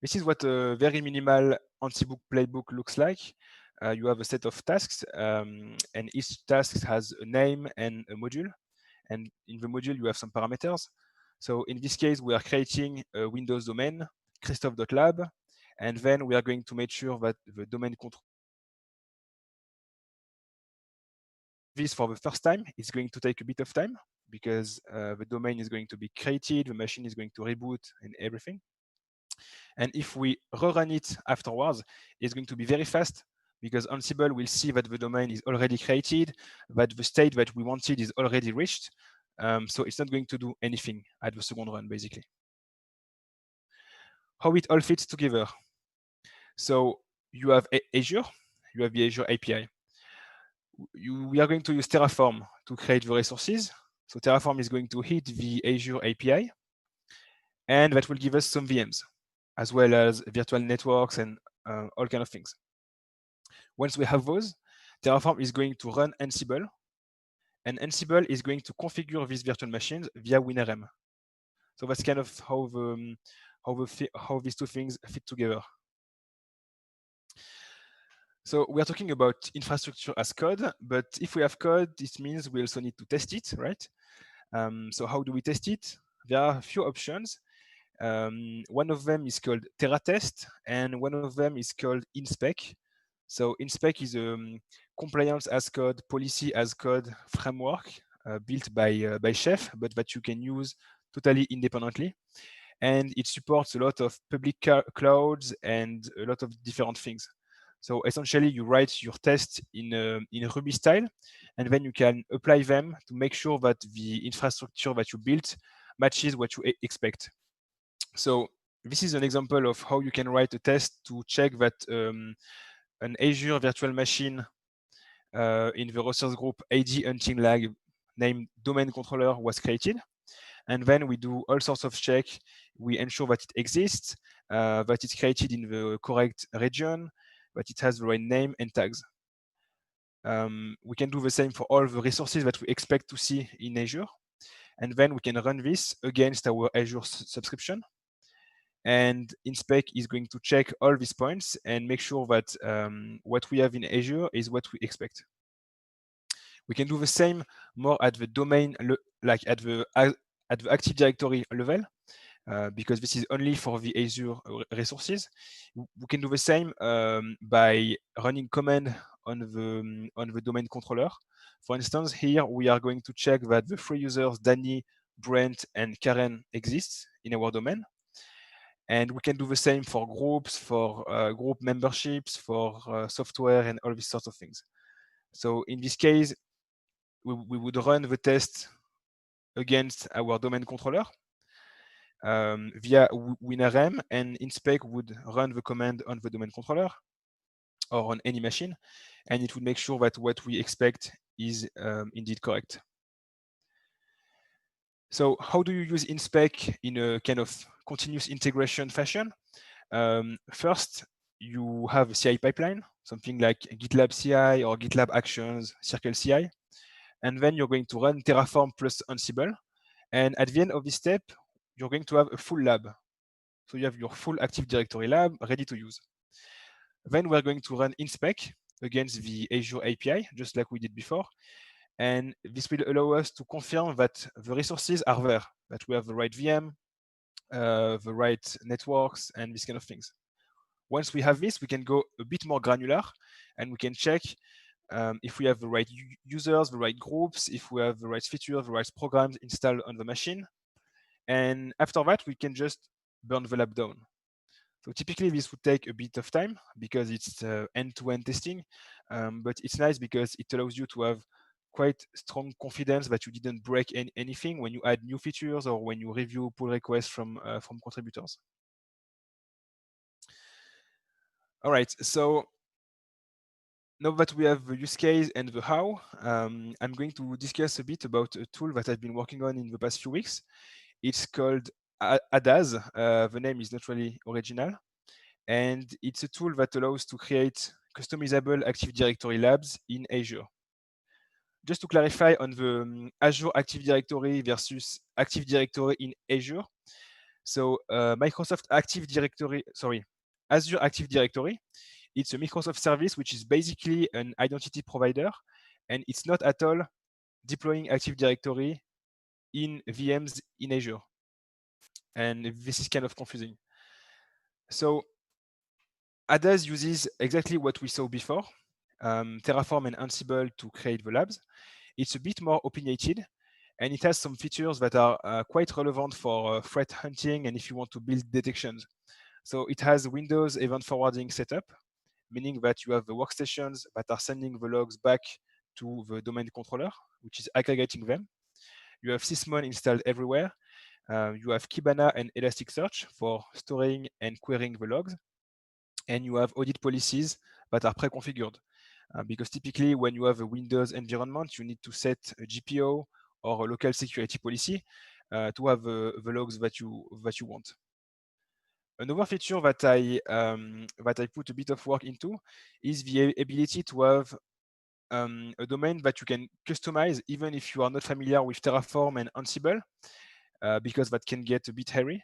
This is what a very minimal Ansible playbook looks like. You have a set of tasks, and each task has a name and a module. And in the module, you have some parameters. So in this case, we are creating a Windows domain, christophe.lab, and then we are going to make sure that the domain control this for the first time. It's going to take a bit of time because the domain is going to be created, the machine is going to reboot and everything. And if we rerun it afterwards, it's going to be very fast because Ansible will see that the domain is already created, that the state that we wanted is already reached. So it's not going to do anything at the second run, basically. How it all fits together. So you have Azure, you have the Azure API. We are going to use Terraform to create the resources. So Terraform is going to hit the Azure API, and that will give us some VMs, as well as virtual networks and all kind of things. Once we have those, Terraform is going to run Ansible, and Ansible is going to configure these virtual machines via WinRM. So that's kind of how these two things fit together. So we are talking about infrastructure as code, but if we have code, it means we also need to test it, right? So how do we test it? There are a few options. One of them is called TerraTest, and one of them is called InSpec. So InSpec is a compliance as code, policy as code framework built by Chef, but that you can use totally independently. And it supports a lot of public clouds and a lot of different things. So essentially, you write your tests in Ruby style, and then you can apply them to make sure that the infrastructure that you built matches what you expect. So this is an example of how you can write a test to check that an Azure virtual machine in the resource group AD hunting lag named domain controller was created. And then we do all sorts of checks. We ensure that it exists, that it's created in the correct region, that it has the right name and tags. We can do the same for all the resources that we expect to see in Azure. And then we can run this against our Azure subscription. And InSpec is going to check all these points and make sure that what we have in Azure is what we expect. We can do the same more at the domain, like at the Active Directory level, because this is only for the Azure resources. We can do the same by running command on the domain controller. For instance, here we are going to check that the three users, Danny, Brent, and Karen exists in our domain. And we can do the same for groups, for group memberships, for software, and all these sorts of things. So in this case, we would run the test against our domain controller via WinRM, and InSpec would run the command on the domain controller or on any machine, and it would make sure that what we expect is indeed correct. So how do you use InSpec in a kind of continuous integration fashion? First, you have a CI pipeline, something like GitLab CI or GitLab Actions, Circle CI. And then you're going to run Terraform plus Ansible. And at the end of this step, you're going to have a full lab. So you have your full Active Directory lab ready to use. Then we're going to run InSpec against the Azure API, just like we did before. And this will allow us to confirm that the resources are there, that we have the right VM, the right networks, and these kind of things. Once we have this, we can go a bit more granular, and we can check if we have the right users, the right groups, if we have the right features, the right programs installed on the machine. And after that, we can just burn the lab down. So typically, this would take a bit of time because it's end-to-end testing, but it's nice because it allows you to have quite strong confidence that you didn't break anything when you add new features or when you review pull requests from contributors. All right, so now that we have the use case and the how, I'm going to discuss a bit about a tool that I've been working on in the past few weeks. It's called ADAS. The name is not really original. And it's a tool that allows to create customizable Active Directory labs in Azure. Just to clarify on the Azure Active Directory versus Active Directory in Azure. So Microsoft Active Directory, Azure Active Directory, it's a Microsoft service which is basically an identity provider, and it's not at all deploying Active Directory in VMs in Azure. And this is kind of confusing. So ADAS uses exactly what we saw before, Terraform and Ansible to create the labs. It's a bit more opinionated, and it has some features that are quite relevant for threat hunting and if you want to build detections. So it has Windows event forwarding setup, meaning that you have the workstations that are sending the logs back to the domain controller, which is aggregating them. You have Sysmon installed everywhere. You have Kibana and Elasticsearch for storing and querying the logs. And you have audit policies that are pre-configured. Because typically when you have a Windows environment, you need to set a GPO or a local security policy to have the logs that you want. Another feature that I put a bit of work into is the ability to have a domain that you can customize even if you are not familiar with Terraform and Ansible, because that can get a bit hairy.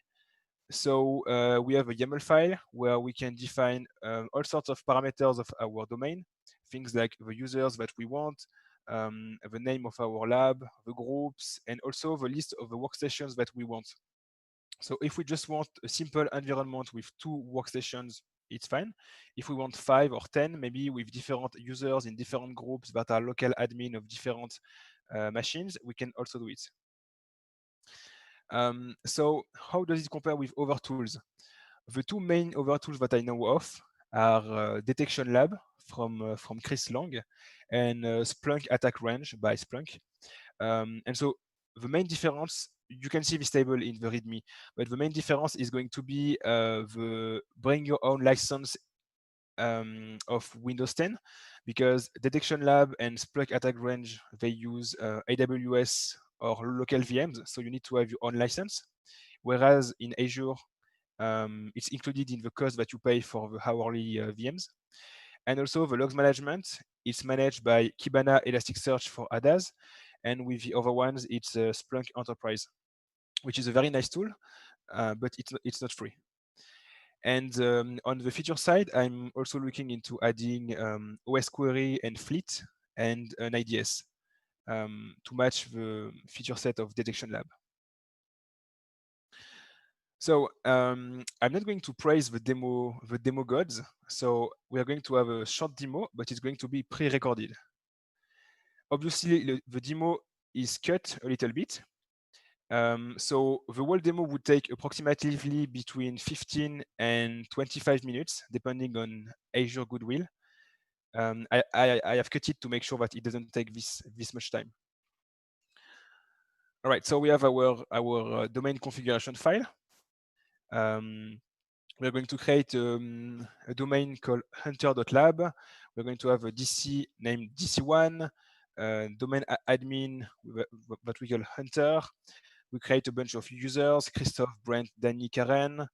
So we have a YAML file where we can define all sorts of parameters of our domain, things like the users that we want, the name of our lab, the groups, and also the list of the workstations that we want. So if we just want a simple environment with 2 workstations, it's fine. If we want 5 or 10, maybe with different users in different groups that are local admin of different machines, we can also do it. So how does it compare with other tools? The 2 main other tools that I know of are Detection Lab from Chris Lang and Splunk Attack Range by Splunk. And so the main difference, you can see this table in the README, but the main difference is going to be the bring your own license of Windows 10, because Detection Lab and Splunk Attack Range, they use AWS or local VMs, so you need to have your own license. Whereas in Azure, it's included in the cost that you pay for the hourly VMs. And also the logs management, it's managed by Kibana Elasticsearch for ADAS, and with the other ones, it's Splunk Enterprise, which is a very nice tool, but it's not free. And on the feature side, I'm also looking into adding OS Query and Fleet and an IDS to match the feature set of Detection Lab. So I'm not going to praise the demo gods. So we are going to have a short demo, but it's going to be pre-recorded. Obviously, the demo is cut a little bit. So the whole demo would take approximately between 15 and 25 minutes, depending on Azure goodwill. I have cut it to make sure that it doesn't take this much time. All right, so we have our domain configuration file. We're going to create a domain called hunter.lab. We're going to have a DC named DC1, domain admin that we call hunter. We create a bunch of users, Christophe, Brent, Danny, Karen,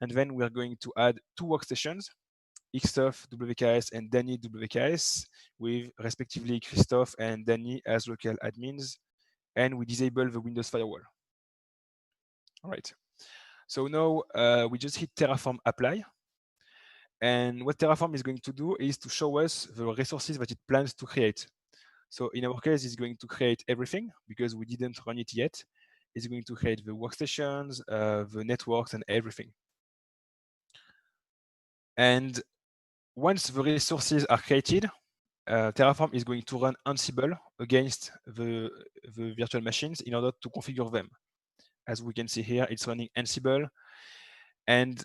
and then we're going to add 2 workstations, Christophe WKS and Danny WKS, with respectively Christophe and Danny as local admins, and we disable the Windows firewall. All right. So now we just hit Terraform apply. And what Terraform is going to do is to show us the resources that it plans to create. So in our case, it's going to create everything because we didn't run it yet. It's going to create the workstations, the networks, and everything. And once the resources are created, Terraform is going to run Ansible against the virtual machines in order to configure them. As we can see here, it's running Ansible. And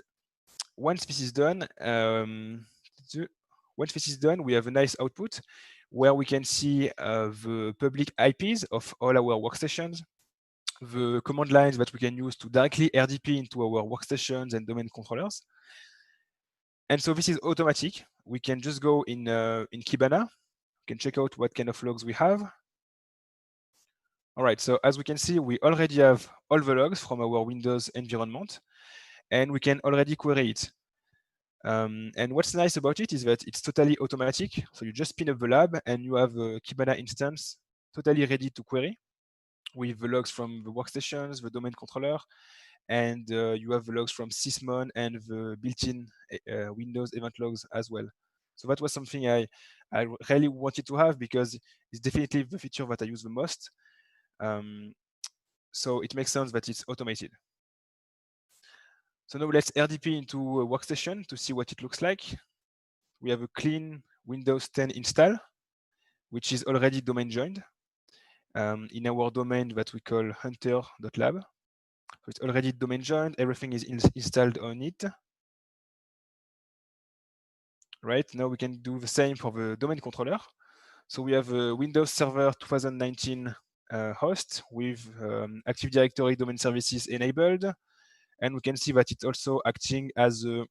once this is done, we have a nice output where we can see the public IPs of all our workstations, the command lines that we can use to directly RDP into our workstations and domain controllers. And so this is automatic. We can just go in Kibana. We can check out what kind of logs we have. All right, so as we can see, we already have all the logs from our Windows environment, and we can already query it. And what's nice about it is that it's totally automatic. So you just spin up the lab and you have a Kibana instance totally ready to query with the logs from the workstations, the domain controller, and you have the logs from Sysmon and the built-in Windows event logs as well. So that was something I really wanted to have because it's definitely the feature that I use the most. So it makes sense that it's automated. So now let's RDP into a workstation to see what it looks like. We have a clean Windows 10 install, which is already domain joined in our domain that we call hunter.lab. So it's already domain joined, everything is installed on it. Right, now we can do the same for the domain controller. So we have a Windows Server 2019 host with Active Directory domain services enabled. And we can see that it's also acting as a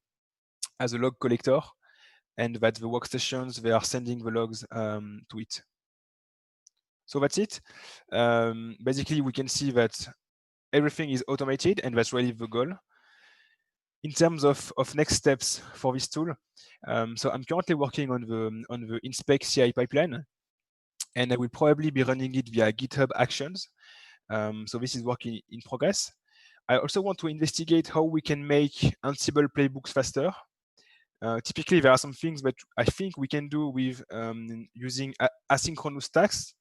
log collector, and that the workstations, they are sending the logs to it. So that's it. Basically, we can see that everything is automated, and that's really the goal. In terms of next steps for this tool, so I'm currently working on the inspect CI pipeline, and I will probably be running it via GitHub Actions. So this is work in progress. I also want to investigate how we can make Ansible playbooks faster. Typically, there are some things that I think we can do with using asynchronous tasks.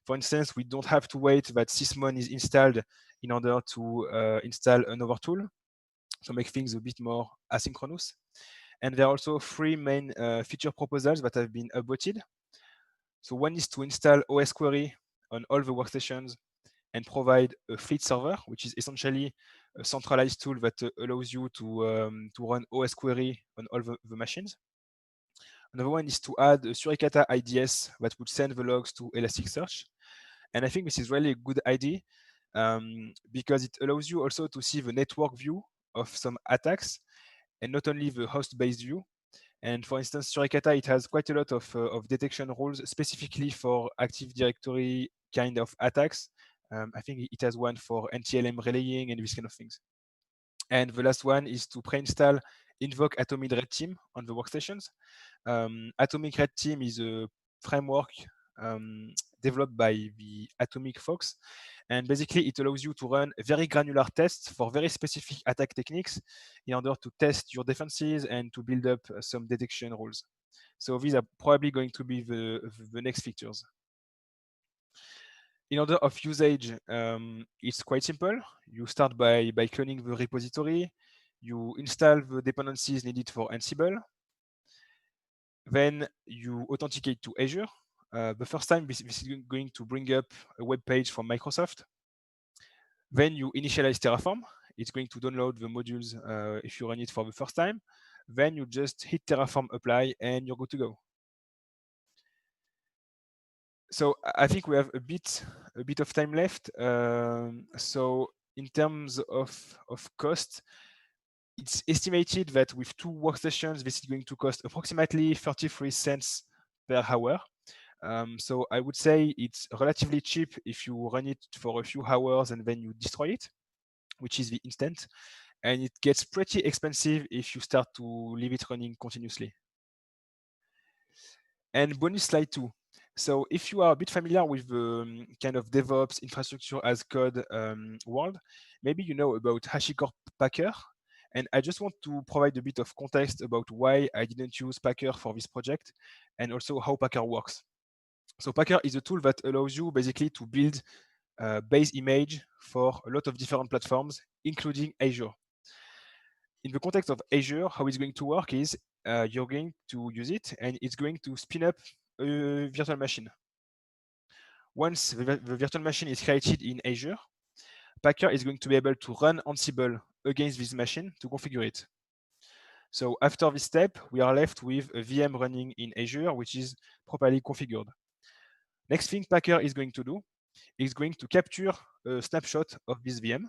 For instance, we don't have to wait that sysmon is installed in order to install another tool. So make things a bit more asynchronous. And there are also three main feature proposals that have been upvoted. So one is to install OS Query on all the workstations and provide a fleet server, which is essentially a centralized tool that allows you to run OS Query on all the machines. Another one is to add a Suricata IDS that would send the logs to Elasticsearch. And I think this is really a good idea because it allows you also to see the network view of some attacks and not only the host-based view. And for instance, Suricata, it has quite a lot of detection rules specifically for Active Directory kind of attacks. I think it has one for NTLM relaying and these kind of things. And the last one is to pre-install Invoke Atomic Red Team on the workstations. Atomic Red Team is a framework developed by the Atomic folks. And basically, it allows you to run very granular tests for very specific attack techniques in order to test your defenses and to build up some detection rules. So these are probably going to be the next features. In order of usage, it's quite simple. You start by cloning the repository. You install the dependencies needed for Ansible. Then you authenticate to Azure. The first time, this is going to bring up a web page from Microsoft. Then you initialize Terraform. It's going to download the modules if you run it for the first time. Then you just hit Terraform apply and you're good to go. So I think we have a bit of time left. So in terms of cost, it's estimated that with 2 workstations, this is going to cost approximately 33 cents per hour. So I would say it's relatively cheap if you run it for a few hours and then you destroy it, which is the instant. And it gets pretty expensive if you start to leave it running continuously. And bonus slide 2. So if you are a bit familiar with the kind of DevOps infrastructure as code world, maybe you know about HashiCorp Packer. And I just want to provide a bit of context about why I didn't use Packer for this project and also how Packer works. So Packer is a tool that allows you basically to build a base image for a lot of different platforms, including Azure. In the context of Azure, how it's going to work is you're going to use it and it's going to spin up a virtual machine. Once the virtual machine is created in Azure, Packer is going to be able to run Ansible against this machine to configure it. So after this step, we are left with a VM running in Azure, which is properly configured. Next thing Packer is going to do is going to capture a snapshot of this VM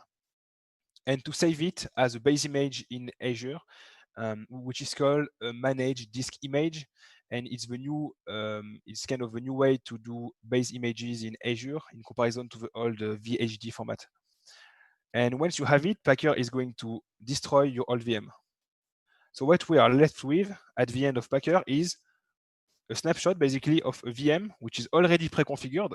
and to save it as a base image in Azure, which is called a managed disk image. And it's the new, it's kind of a new way to do base images in Azure in comparison to the old VHD format. And once you have it, Packer is going to destroy your old VM. So what we are left with at the end of Packer is a snapshot basically of a VM, which is already pre-configured.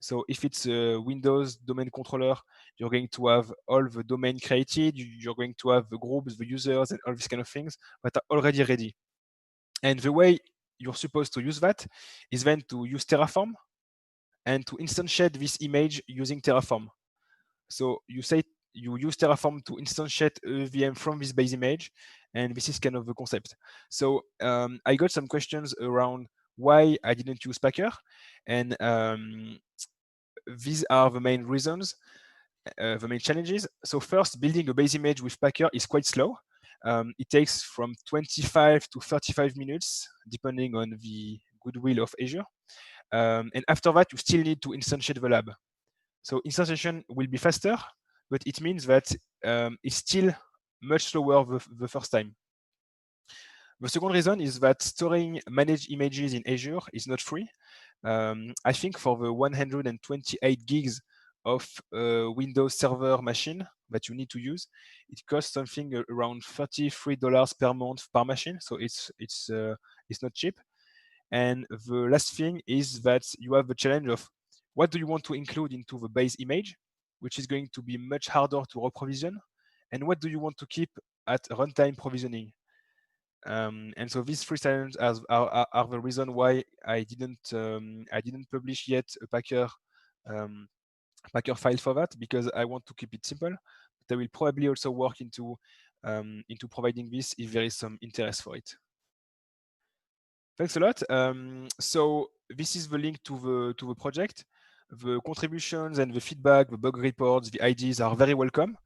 So if it's a Windows domain controller, you're going to have all the domain created, you're going to have the groups, the users, and all these kind of things that are already ready. And the way you're supposed to use that is then to use Terraform and to instantiate this image using Terraform. So you say you use Terraform to instantiate a VM from this base image, and this is kind of the concept. So I got some questions around why I didn't use Packer, and these are the main reasons, the main challenges. So first, building a base image with Packer is quite slow. It takes from 25 to 35 minutes, depending on the goodwill of Azure. And after that, you still need to instantiate the lab. So instantiation will be faster, but it means that it's still much slower the first time. The second reason is that storing managed images in Azure is not free. I think for the 128 gigs of Windows Server machine that you need to use, it costs something around $33 per month per machine. So it's not cheap. And the last thing is that you have the challenge of what do you want to include into the base image, which is going to be much harder to reprovision, and what do you want to keep at runtime provisioning. And so these three challenges are the reason why I didn't publish yet a Packer file for that, because I want to keep it simple. But I will probably also work into providing this if there is some interest for it. Thanks a lot. So this is the link to the project. The contributions and the feedback, the bug reports, the ideas are very welcome.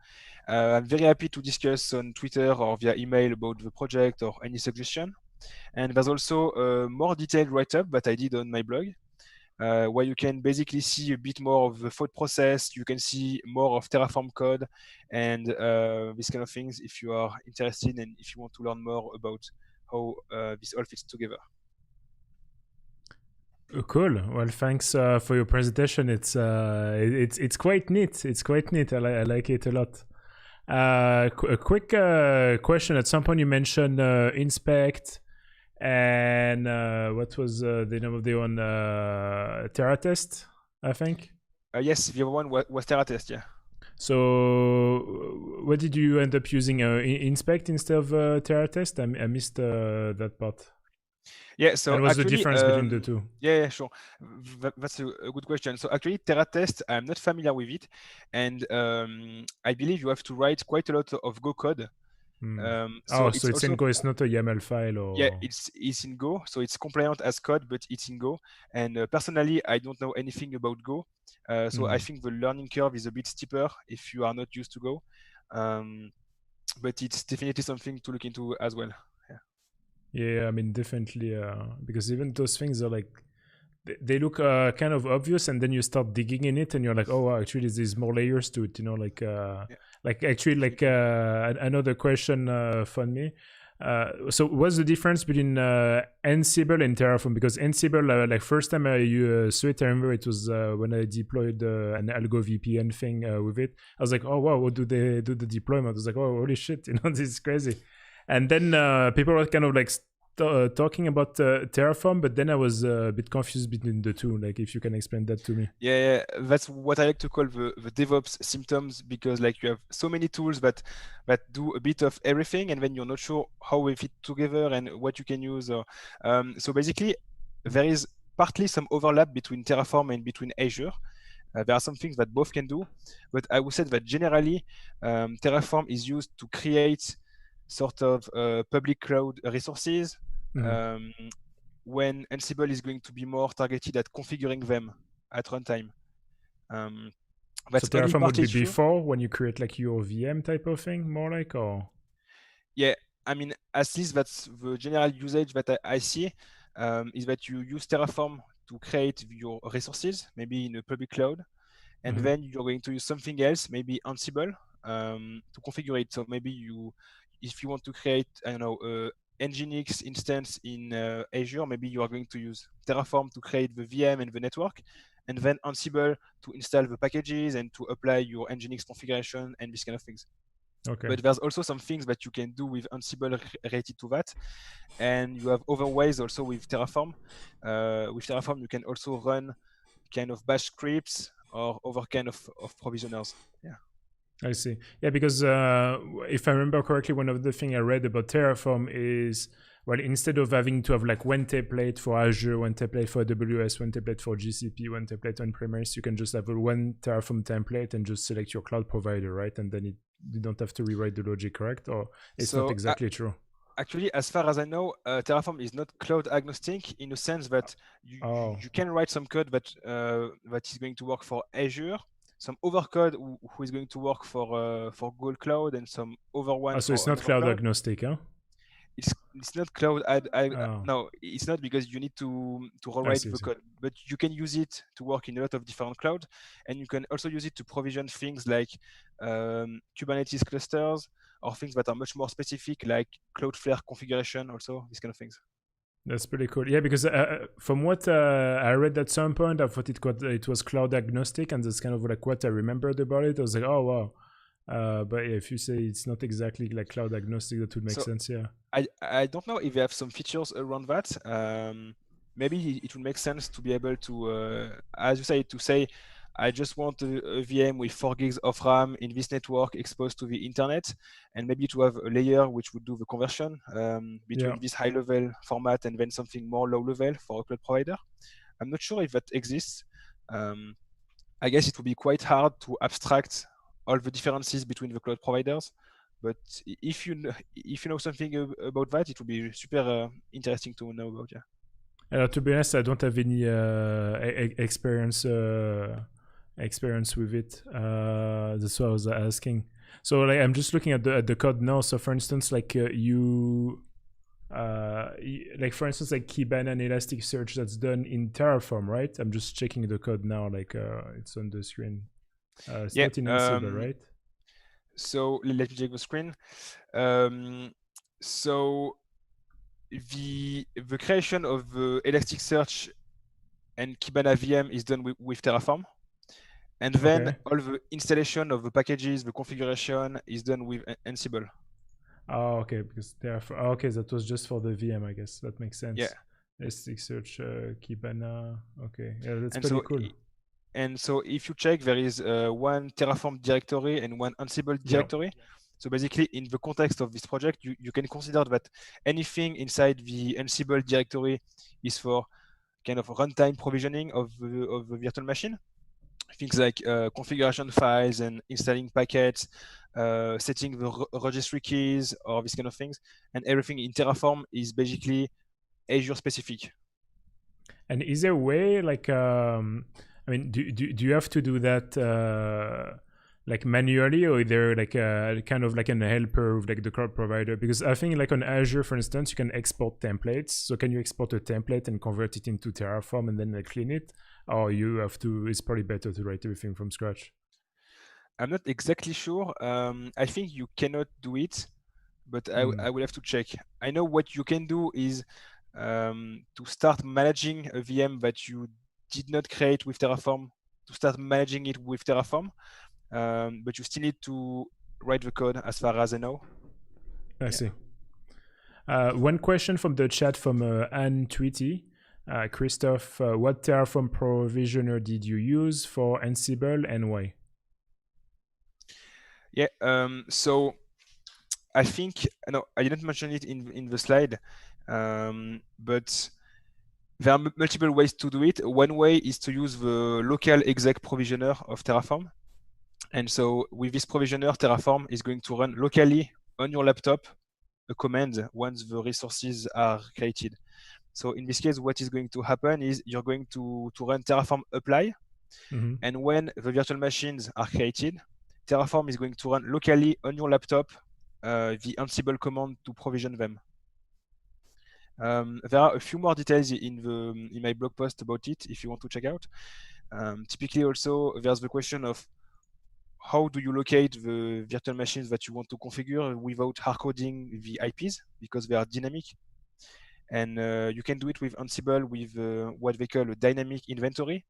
I'm very happy to discuss on Twitter or via email about the project or any suggestion. And there's also a more detailed write-up that I did on my blog, where you can basically see a bit more of the thought process. You can see more of Terraform code and these kind of things if you are interested and if you want to learn more about how this all fits together. Cool. Well, thanks for your presentation. It's quite neat. It's quite neat. I like it a lot. A quick question. At some point, you mentioned inspect and what was the name of the one? TerraTest, I think. Yes, the other one was TerraTest. Yeah. So, what did you end up using? Inspect instead of TerraTest? I missed that part. Yeah, so and what's the difference between the two? Yeah, sure. That's a good question. So actually, TerraTest, I'm not familiar with it, and I believe you have to write quite a lot of Go code. So it's in Go. It's not a YAML file, or yeah, it's in Go, so it's compliant as code, but it's in Go. And personally, I don't know anything about Go, so I think the learning curve is a bit steeper if you are not used to Go. But it's definitely something to look into as well. Yeah, I mean, definitely, because even those things are like, they look kind of obvious, and then you start digging in it, and you're like, oh, wow, actually, there's more layers to it, you know, like, another question from me. So what's the difference between Ansible and Terraform? Because Ansible, like first time I saw it, I remember it was when I deployed an Algo VPN thing with it. I was like, oh, wow, what do they do the deployment? I was like, oh, holy shit, you know, this is crazy. And then people were kind of like talking about Terraform, but then I was a bit confused between the two. Like, if you can explain that to me. Yeah, that's what I like to call the DevOps symptoms, because like you have so many tools that do a bit of everything, and then you're not sure how they fit together and what you can use. So basically, there is partly some overlap between Terraform and between Azure. There are some things that both can do, but I would say that generally, Terraform is used to create sort of public cloud resources, when Ansible is going to be more targeted at configuring them at runtime. So Terraform would be before, when you create like your VM type of thing, more like, or? Yeah, I mean, at least that's the general usage that I see, is that you use Terraform to create your resources, maybe in a public cloud, and then you're going to use something else, maybe Ansible, to configure it. So maybe if you want to create, I don't know, Nginx instance in Azure, maybe you are going to use Terraform to create the VM and the network, and then Ansible to install the packages and to apply your Nginx configuration and these kind of things. Okay. But there's also some things that you can do with Ansible related to that, and you have other ways also with Terraform. With Terraform, you can also run kind of bash scripts or other kind of provisioners. Yeah. I see. Yeah, because if I remember correctly, one of the things I read about Terraform is well, instead of having to have like one template for Azure, one template for AWS, one template for GCP, one template on premise, you can just have a one Terraform template and just select your cloud provider, right? And then you don't have to rewrite the logic, correct? Or it's not exactly true? Actually, as far as I know, Terraform is not cloud agnostic in the sense that you can write some code that is going to work for Azure, some other code who is going to work for Google Cloud, and some other one. So it's not cloud agnostic, huh? It's not cloud. No, it's not, because you need to rewrite the code, but you can use it to work in a lot of different clouds, and you can also use it to provision things like Kubernetes clusters, or things that are much more specific, like Cloudflare configuration, also these kind of things. That's pretty cool. Yeah, because from what I read at some point, I thought it was cloud agnostic, and that's kind of like what I remembered about it. I was like, oh wow. But yeah, if you say it's not exactly like cloud agnostic, that would make sense. Yeah. I don't know if they have some features around that. Maybe it would make sense to be able to, as you say, to say, I just want a VM with 4 gigs of RAM in this network exposed to the internet, and maybe to have a layer which would do the conversion between this high level format and then something more low level for a cloud provider. I'm not sure if that exists. I guess it would be quite hard to abstract all the differences between the cloud providers. But if you know something about that, it would be super interesting to know about. Yeah. To be honest, I don't have any experience with it. That's what I was asking. So like, I'm just looking at the code now. So for instance, like like for instance, like Kibana and Elasticsearch, that's done in Terraform, right? I'm just checking the code now. Like it's on the screen. It's not in Ansible, right? So let me check the screen. So the creation of Elasticsearch and Kibana VM is done with Terraform, and then all the installation of the packages, the configuration is done with Ansible. Oh, okay, because Terraform. Oh, okay, that was just for the VM, I guess. That makes sense. Yeah. Elasticsearch, Kibana. Okay, yeah, that's pretty cool. And so if you check, there is one Terraform directory and one Ansible directory. So basically, in the context of this project, you can consider that anything inside the Ansible directory is for kind of runtime provisioning of the virtual machine. Things like configuration files and installing packets, setting the registry keys, or these kind of things. And everything in Terraform is basically Azure specific. And is there a way, like, I mean, do you have to do that like manually, or is there like a kind of like an helper with like the cloud provider? Because I think like on Azure, for instance, you can export templates. So can you export a template and convert it into Terraform and then like clean it? Or you have to, it's probably better to write everything from scratch? I'm not exactly sure. I think you cannot do it, but I will have to check. I know what you can do is to start managing a VM that you did not create with Terraform, to start managing it with Terraform, but you still need to write the code as far as I know. I see. One question from the chat from Anne Tweety. Christophe, what Terraform provisioner did you use for Ansible and why? Yeah, so I think, no, I didn't mention it in the slide, but there are multiple ways to do it. One way is to use the local exec provisioner of Terraform. And so with this provisioner, Terraform is going to run locally on your laptop a command once the resources are created. So in this case, what is going to happen is you're going to run Terraform apply. And when the virtual machines are created, Terraform is going to run locally on your laptop the Ansible command to provision them. There are a few more details in my blog post about it if you want to check out. Typically also, there's the question of how do you locate the virtual machines that you want to configure without hardcoding the IPs, because they are dynamic. And you can do it with Ansible with what they call a dynamic inventory.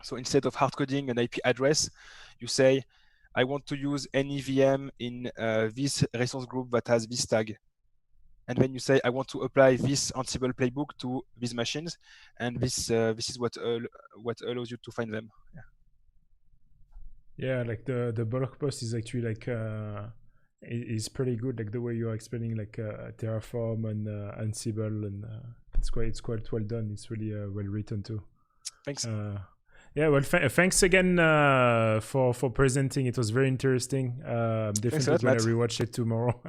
So instead of hardcoding an IP address, you say, I want to use any VM in this resource group that has this tag. And then you say, I want to apply this Ansible playbook to these machines. And this is what allows you to find them. Yeah. Yeah, like the blog post is actually like is pretty good. Like the way you're explaining like Terraform and Ansible, and it's quite well done. It's really well written too. Thanks. Yeah, well, thanks again for presenting. It was very interesting. Definitely going to rewatch it tomorrow.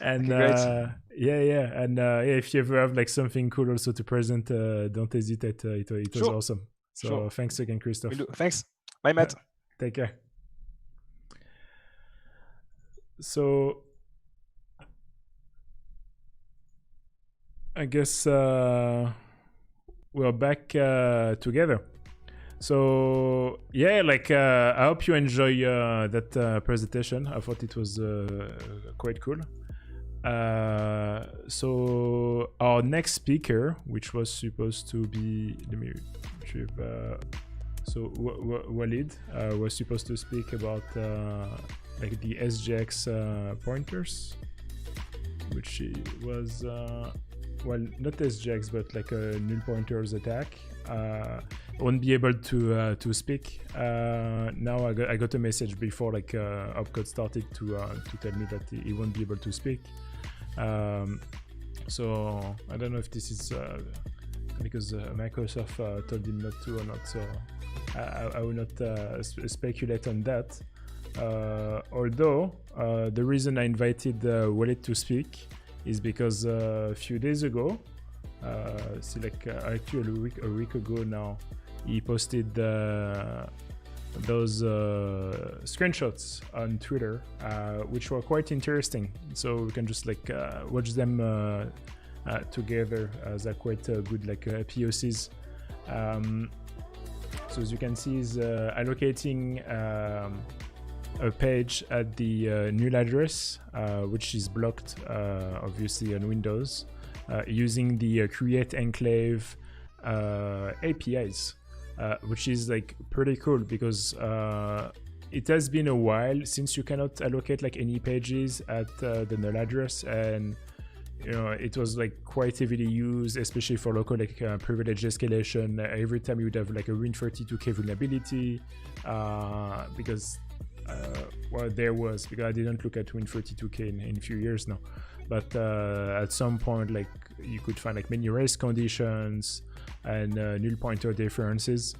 And and if you ever have like something cool also to present, don't hesitate. It was awesome. So thanks again, Christophe. Thanks. Bye, Matt. Take care. So I guess we're back together. So yeah, like I hope you enjoy that presentation. I thought it was quite cool. So our next speaker, which was supposed to be, let me retrieve. So Walid was supposed to speak about like the SGX pointers, which was well, not SGX, but like a null pointers attack. Won't be able to speak. Now I got a message before like Opcode started to tell me that he won't be able to speak. So I don't know if this is because Microsoft told him not to or not. So I will not speculate on that. Although the reason I invited Walid to speak is because a few days ago, actually a week ago now, he posted those screenshots on Twitter, which were quite interesting. So we can just like watch them together as a quite good like POCs. So as you can see, is allocating a page at the null address, which is blocked obviously on Windows, using the create enclave APIs, which is like pretty cool because it has been a while since you cannot allocate like any pages at the null address, and you know it was like quite heavily used, especially for local like privilege escalation. Every time you would have like a Win32k vulnerability, because well, there was, because I didn't look at Win32k in a few years now, but at some point like you could find like many race conditions and null pointer differences.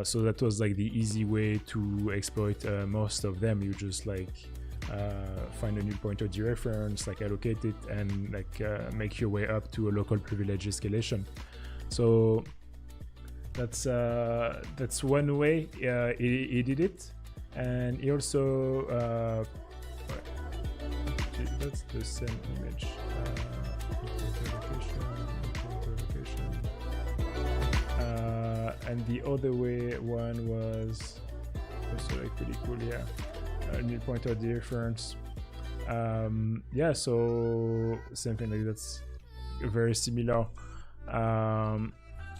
So that was like the easy way to exploit most of them. You just like find a null pointer dereference, like allocate it, and like make your way up to a local privilege escalation. So that's one way he did it. And he also that's the same image. And the other way one was also like pretty cool, yeah. Null pointer difference. Yeah, so something like that's very similar.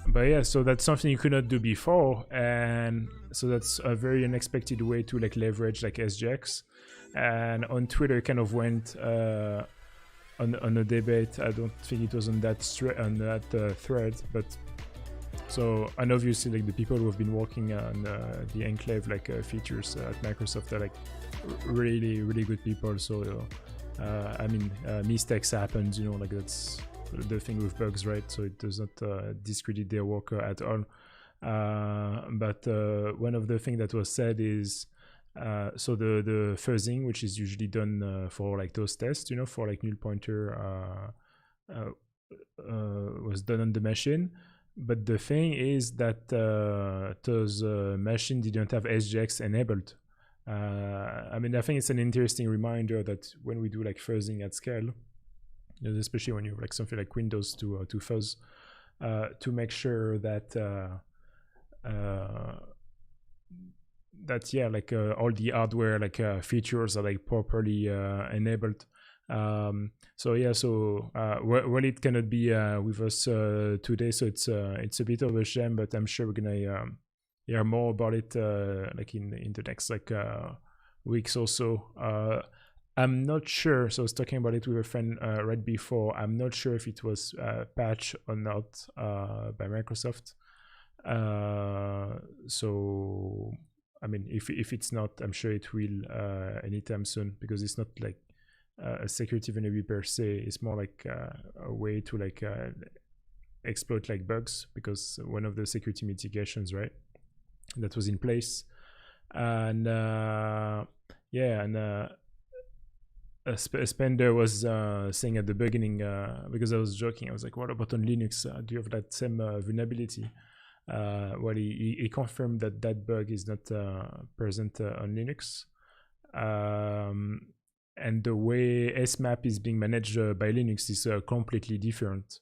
But yeah, so that's something you could not do before, and so that's a very unexpected way to like leverage like SGX. And on Twitter, it kind of went on a debate. I don't think it was on that thread, but so, and obviously like the people who have been working on the enclave like features at Microsoft are like really good people. So I mean, mistakes happen, you know, like that's the thing with bugs, right? So it does not discredit their work at all. But one of the things that was said is so the fuzzing, which is usually done for like those tests, you know, for like null pointer, was done on the machine. But the thing is that those machine didn't have SGX enabled. I mean, I think it's an interesting reminder that when we do like fuzzing at scale, especially when you have like something like Windows to fuzz, to make sure that that yeah, like all the hardware like features are like properly enabled. So yeah, so well, it cannot be with us today, so it's a bit of a shame, but I'm sure we're gonna hear more about it like in the next like weeks or so. I'm not sure, so I was talking about it with a friend right before. I'm not sure if it was patched or not by Microsoft. So I mean, if it's not, I'm sure it will anytime soon, because it's not like a security vulnerability per se. It's more like a way to like exploit like bugs, because one of the security mitigations, right, that was in place. And Spender was saying at the beginning, because I was joking, I was like, what about on Linux? Do you have that same vulnerability? Well, he confirmed that that bug is not present on Linux. And the way SMAP is being managed by Linux is completely different.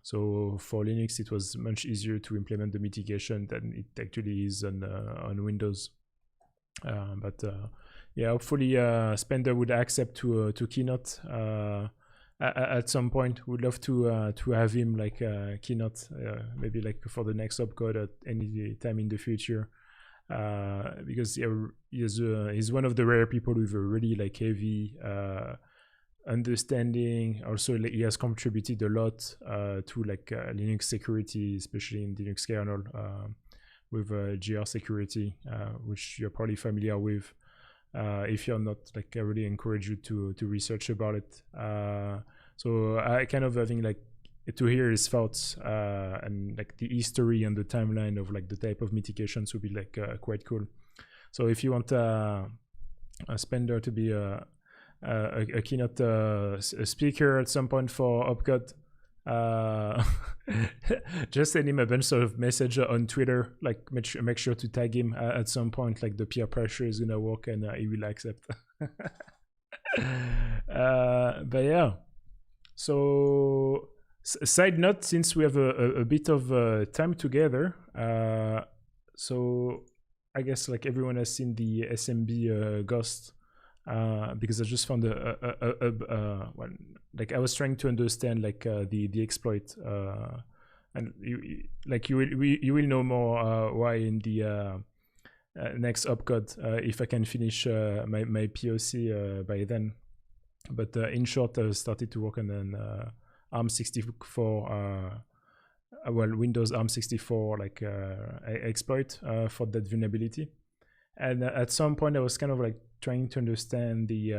So for Linux, it was much easier to implement the mitigation than it actually is on Windows. But yeah, hopefully Spender would accept to keynote at some point. Would love to have him like keynote, maybe like for the next opcode at any time in the future, because he's one of the rare people with a really like heavy understanding. Also, like, he has contributed a lot to like Linux security, especially in Linux kernel, with GR security, which you're probably familiar with. If you're not, like, I really encourage you to research about it. So I kind of having like to hear his thoughts and like the history and the timeline of like the type of mitigations would be like quite cool. So if you want a Spender to be a keynote speaker at some point for OPCOD, just send him a bunch of message on Twitter, like make sure to tag him at some point, like the peer pressure is gonna work and he will accept. But yeah, so side note, since we have a bit of time together, so I guess like everyone has seen the SMB Ghost, because I just found well, like I was trying to understand like the exploit, and you will know more why in the next OPCOD, if I can finish my POC by then. But in short, I started to work on an ARM64, well, Windows ARM64 like exploit for that vulnerability. And at some point, I was kind of like trying to understand the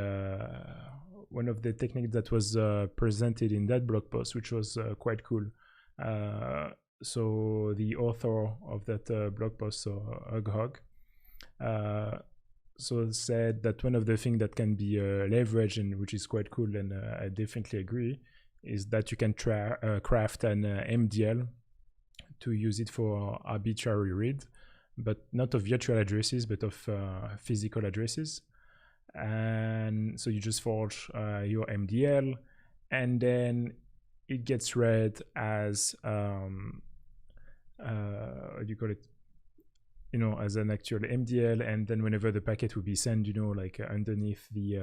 one of the techniques that was presented in that blog post, which was quite cool. So the author of that blog post, so Hog, so said that one of the things that can be leveraged, and which is quite cool, and I definitely agree, is that you can craft an MDL to use it for arbitrary read, but not of virtual addresses, but of physical addresses. And so you just forge your MDL, and then it gets read as what do you call it? You know, as an actual MDL, and then whenever the packet will be sent, you know, like underneath the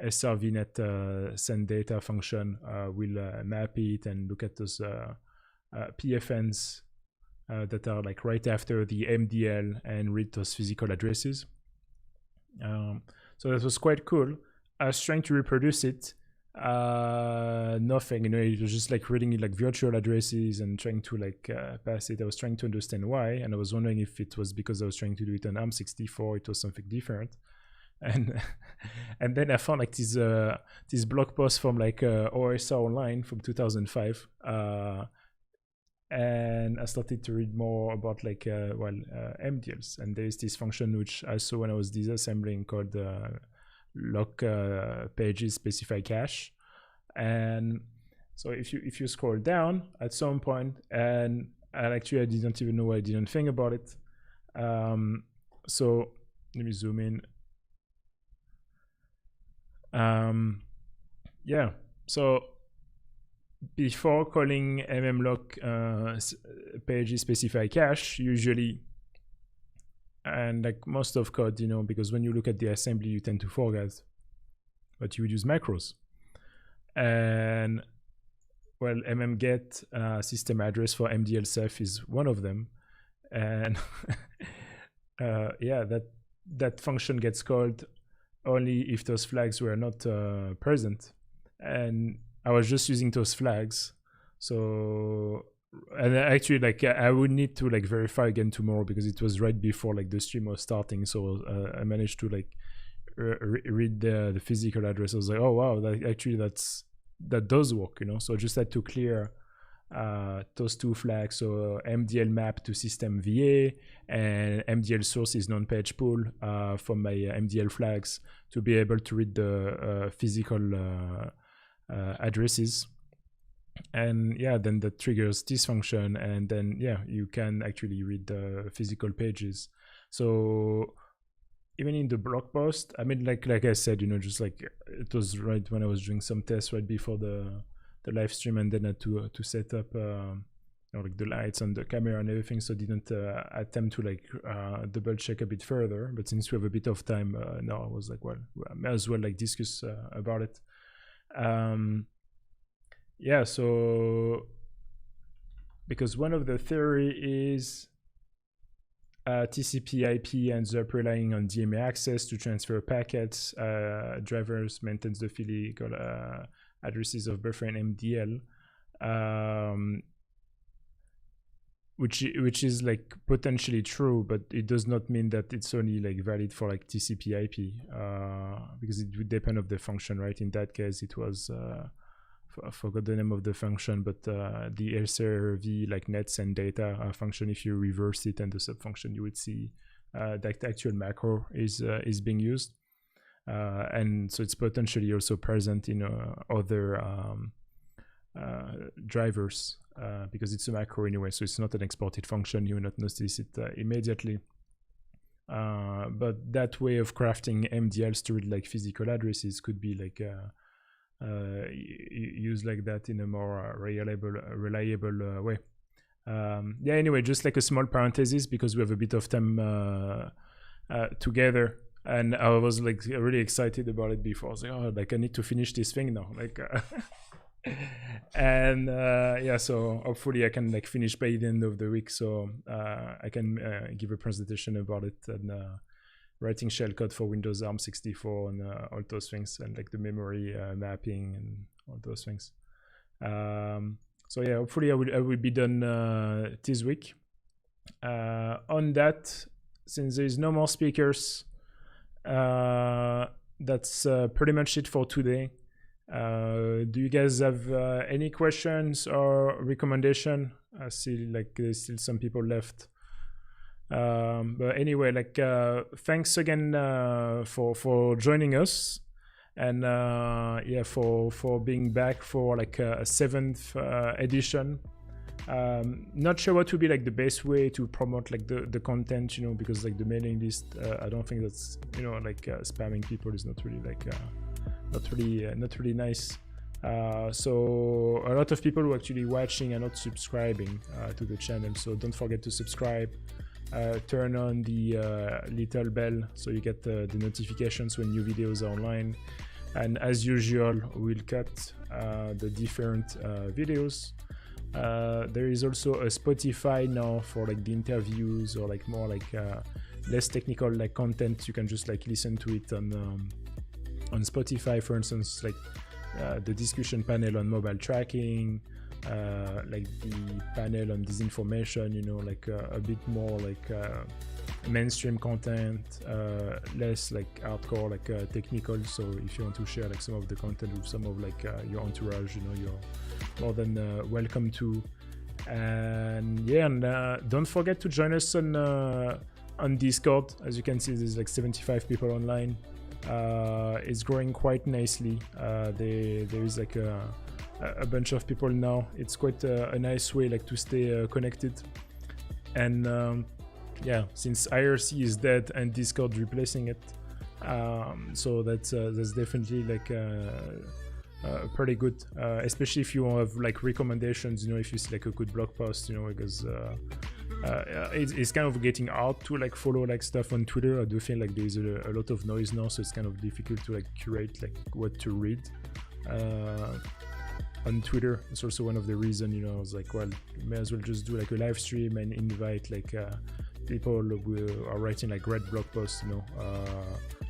SRVnet send data function, will map it and look at those PFNs that are like right after the MDL and read those physical addresses. So that was quite cool. I was trying to reproduce it. Nothing, you know, it was just like reading it like virtual addresses and trying to like pass it. I was trying to understand why, and I was wondering if it was because I was trying to do it on ARM64, it was something different. And and then I found like this blog post from like OSR Online from 2005, and I started to read more about like MDLs. And there is this function which I saw when I was disassembling called lock pages specify cache. And so if you scroll down at some point, and I didn't even know why I didn't think about it. So let me zoom in. Yeah, so before calling mmlock pages specify cache, usually, and like most of code, you know, because when you look at the assembly, you tend to forget, but you would use macros. And well, mmget system address for MDL self is one of them. And yeah, that function gets called only if those flags were not present. And I was just using those flags. So And actually, like I would need to like verify again tomorrow because it was right before like the stream was starting. So I managed to like read the physical address. I was like, oh wow, that does work, you know. So I just had to clear those two flags. So MDL map to system VA and MDL source is non-page pool from my MDL flags to be able to read the physical addresses. And yeah, then that triggers this function, and then yeah, you can actually read the physical pages. So even in the blog post, I mean, like I said, you know, just like it was right when I was doing some tests right before the live stream, and then I had to set up like the lights and the camera and everything, so I didn't attempt to like double check a bit further. But since we have a bit of time now, I was like, well, I may as well like discuss about it. Yeah, so because one of the theory is TCP/IP ends up relying on DMA access to transfer packets. Drivers maintains the physical addresses of buffer and MDL, which is like potentially true, but it does not mean that it's only like valid for like TCP/IP because it would depend on the function, right? In that case, it was I forgot the name of the function, but the LCRV like nets and data function, if you reverse it and the subfunction, you would see that the actual macro is being used, and so it's potentially also present in other drivers because it's a macro anyway, so it's not an exported function. You will not notice it immediately. But that way of crafting MDLs to read like physical addresses could be like used like that in a more reliable way. Yeah, anyway, just like a small parenthesis because we have a bit of time together, and I was like really excited about it before. I was like, oh, like I need to finish this thing now, like and yeah, so hopefully I can like finish by the end of the week, so I can give a presentation about it and writing shellcode for Windows ARM64 and all those things, and like the memory mapping and all those things. So yeah, hopefully I will be done this week. On that, since there is no more speakers, that's pretty much it for today. Do you guys have any questions or recommendation? I see like there's still some people left. But anyway, like thanks again for joining us, and yeah, for being back for like a 7th edition. Not sure what would be like the best way to promote like the content, you know, because like the mailing list, I don't think that's, you know, like spamming people is not really like not really nice. So a lot of people who are actually watching are not subscribing to the channel, so don't forget to subscribe. Turn on the little bell so you get the notifications when new videos are online, and as usual we'll cut the different videos. There is also a Spotify now for like the interviews or like more like less technical like content. You can just like listen to it on Spotify, for instance, like the discussion panel on mobile tracking, like the panel on disinformation, you know, like a bit more like mainstream content, less like hardcore like technical. So if you want to share like some of the content with some of like your entourage, you know, you're more than welcome to. And yeah, and don't forget to join us on Discord. As you can see, there's like 75 people online. It's growing quite nicely. There is like a bunch of people now. It's quite a nice way like to stay connected. And yeah, since IRC is dead and Discord replacing it, so that's definitely like pretty good, especially if you have like recommendations, you know, if you see like a good blog post, you know, because it's kind of getting hard to like follow like stuff on Twitter. I do feel like there's a lot of noise now, so it's kind of difficult to like curate like what to read on Twitter. It's also one of the reasons, you know, I was like, well, may as well just do like a live stream and invite like people who are writing like great blog posts, you know,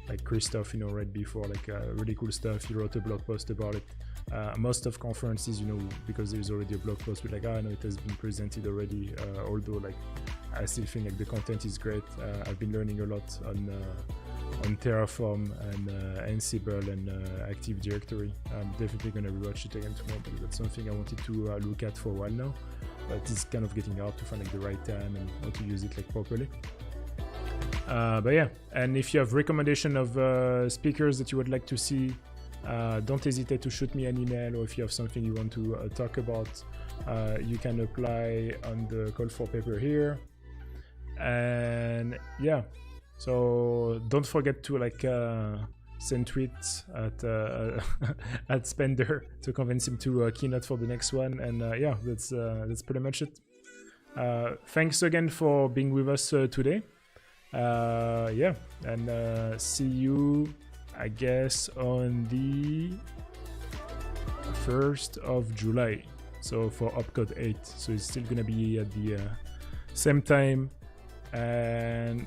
like Christoph, read before, like really cool stuff. He wrote a blog post about it. Most of conferences, because there's already a blog post, we're like, I know it has been presented already, although like I still think like the content is great. I've been learning a lot on Terraform and Ansible and Active Directory. I'm definitely gonna rewatch it again tomorrow because that's something I wanted to look at for a while now, but it's kind of getting hard to find like the right time and how to use it like properly. But yeah, and if you have recommendation of speakers that you would like to see, don't hesitate to shoot me an email, or if you have something you want to talk about, you can apply on the call for paper here. And yeah, so don't forget to like send tweets at Spender to convince him to keynote for the next one. And yeah, that's pretty much it. Thanks again for being with us today. Yeah, and see you, I guess, on the 1st of July, so for OPCODE 8. So it's still gonna be at the same time and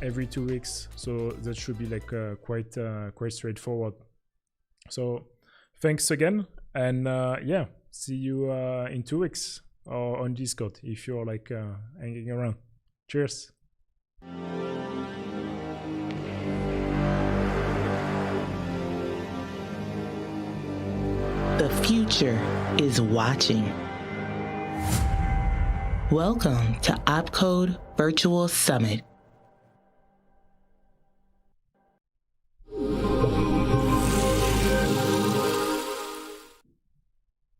every 2 weeks, so that should be like quite straightforward. So thanks again, and yeah, see you in 2 weeks or on Discord if you're like hanging around. Cheers. The future is watching. Welcome to OPCODE Virtual Summit.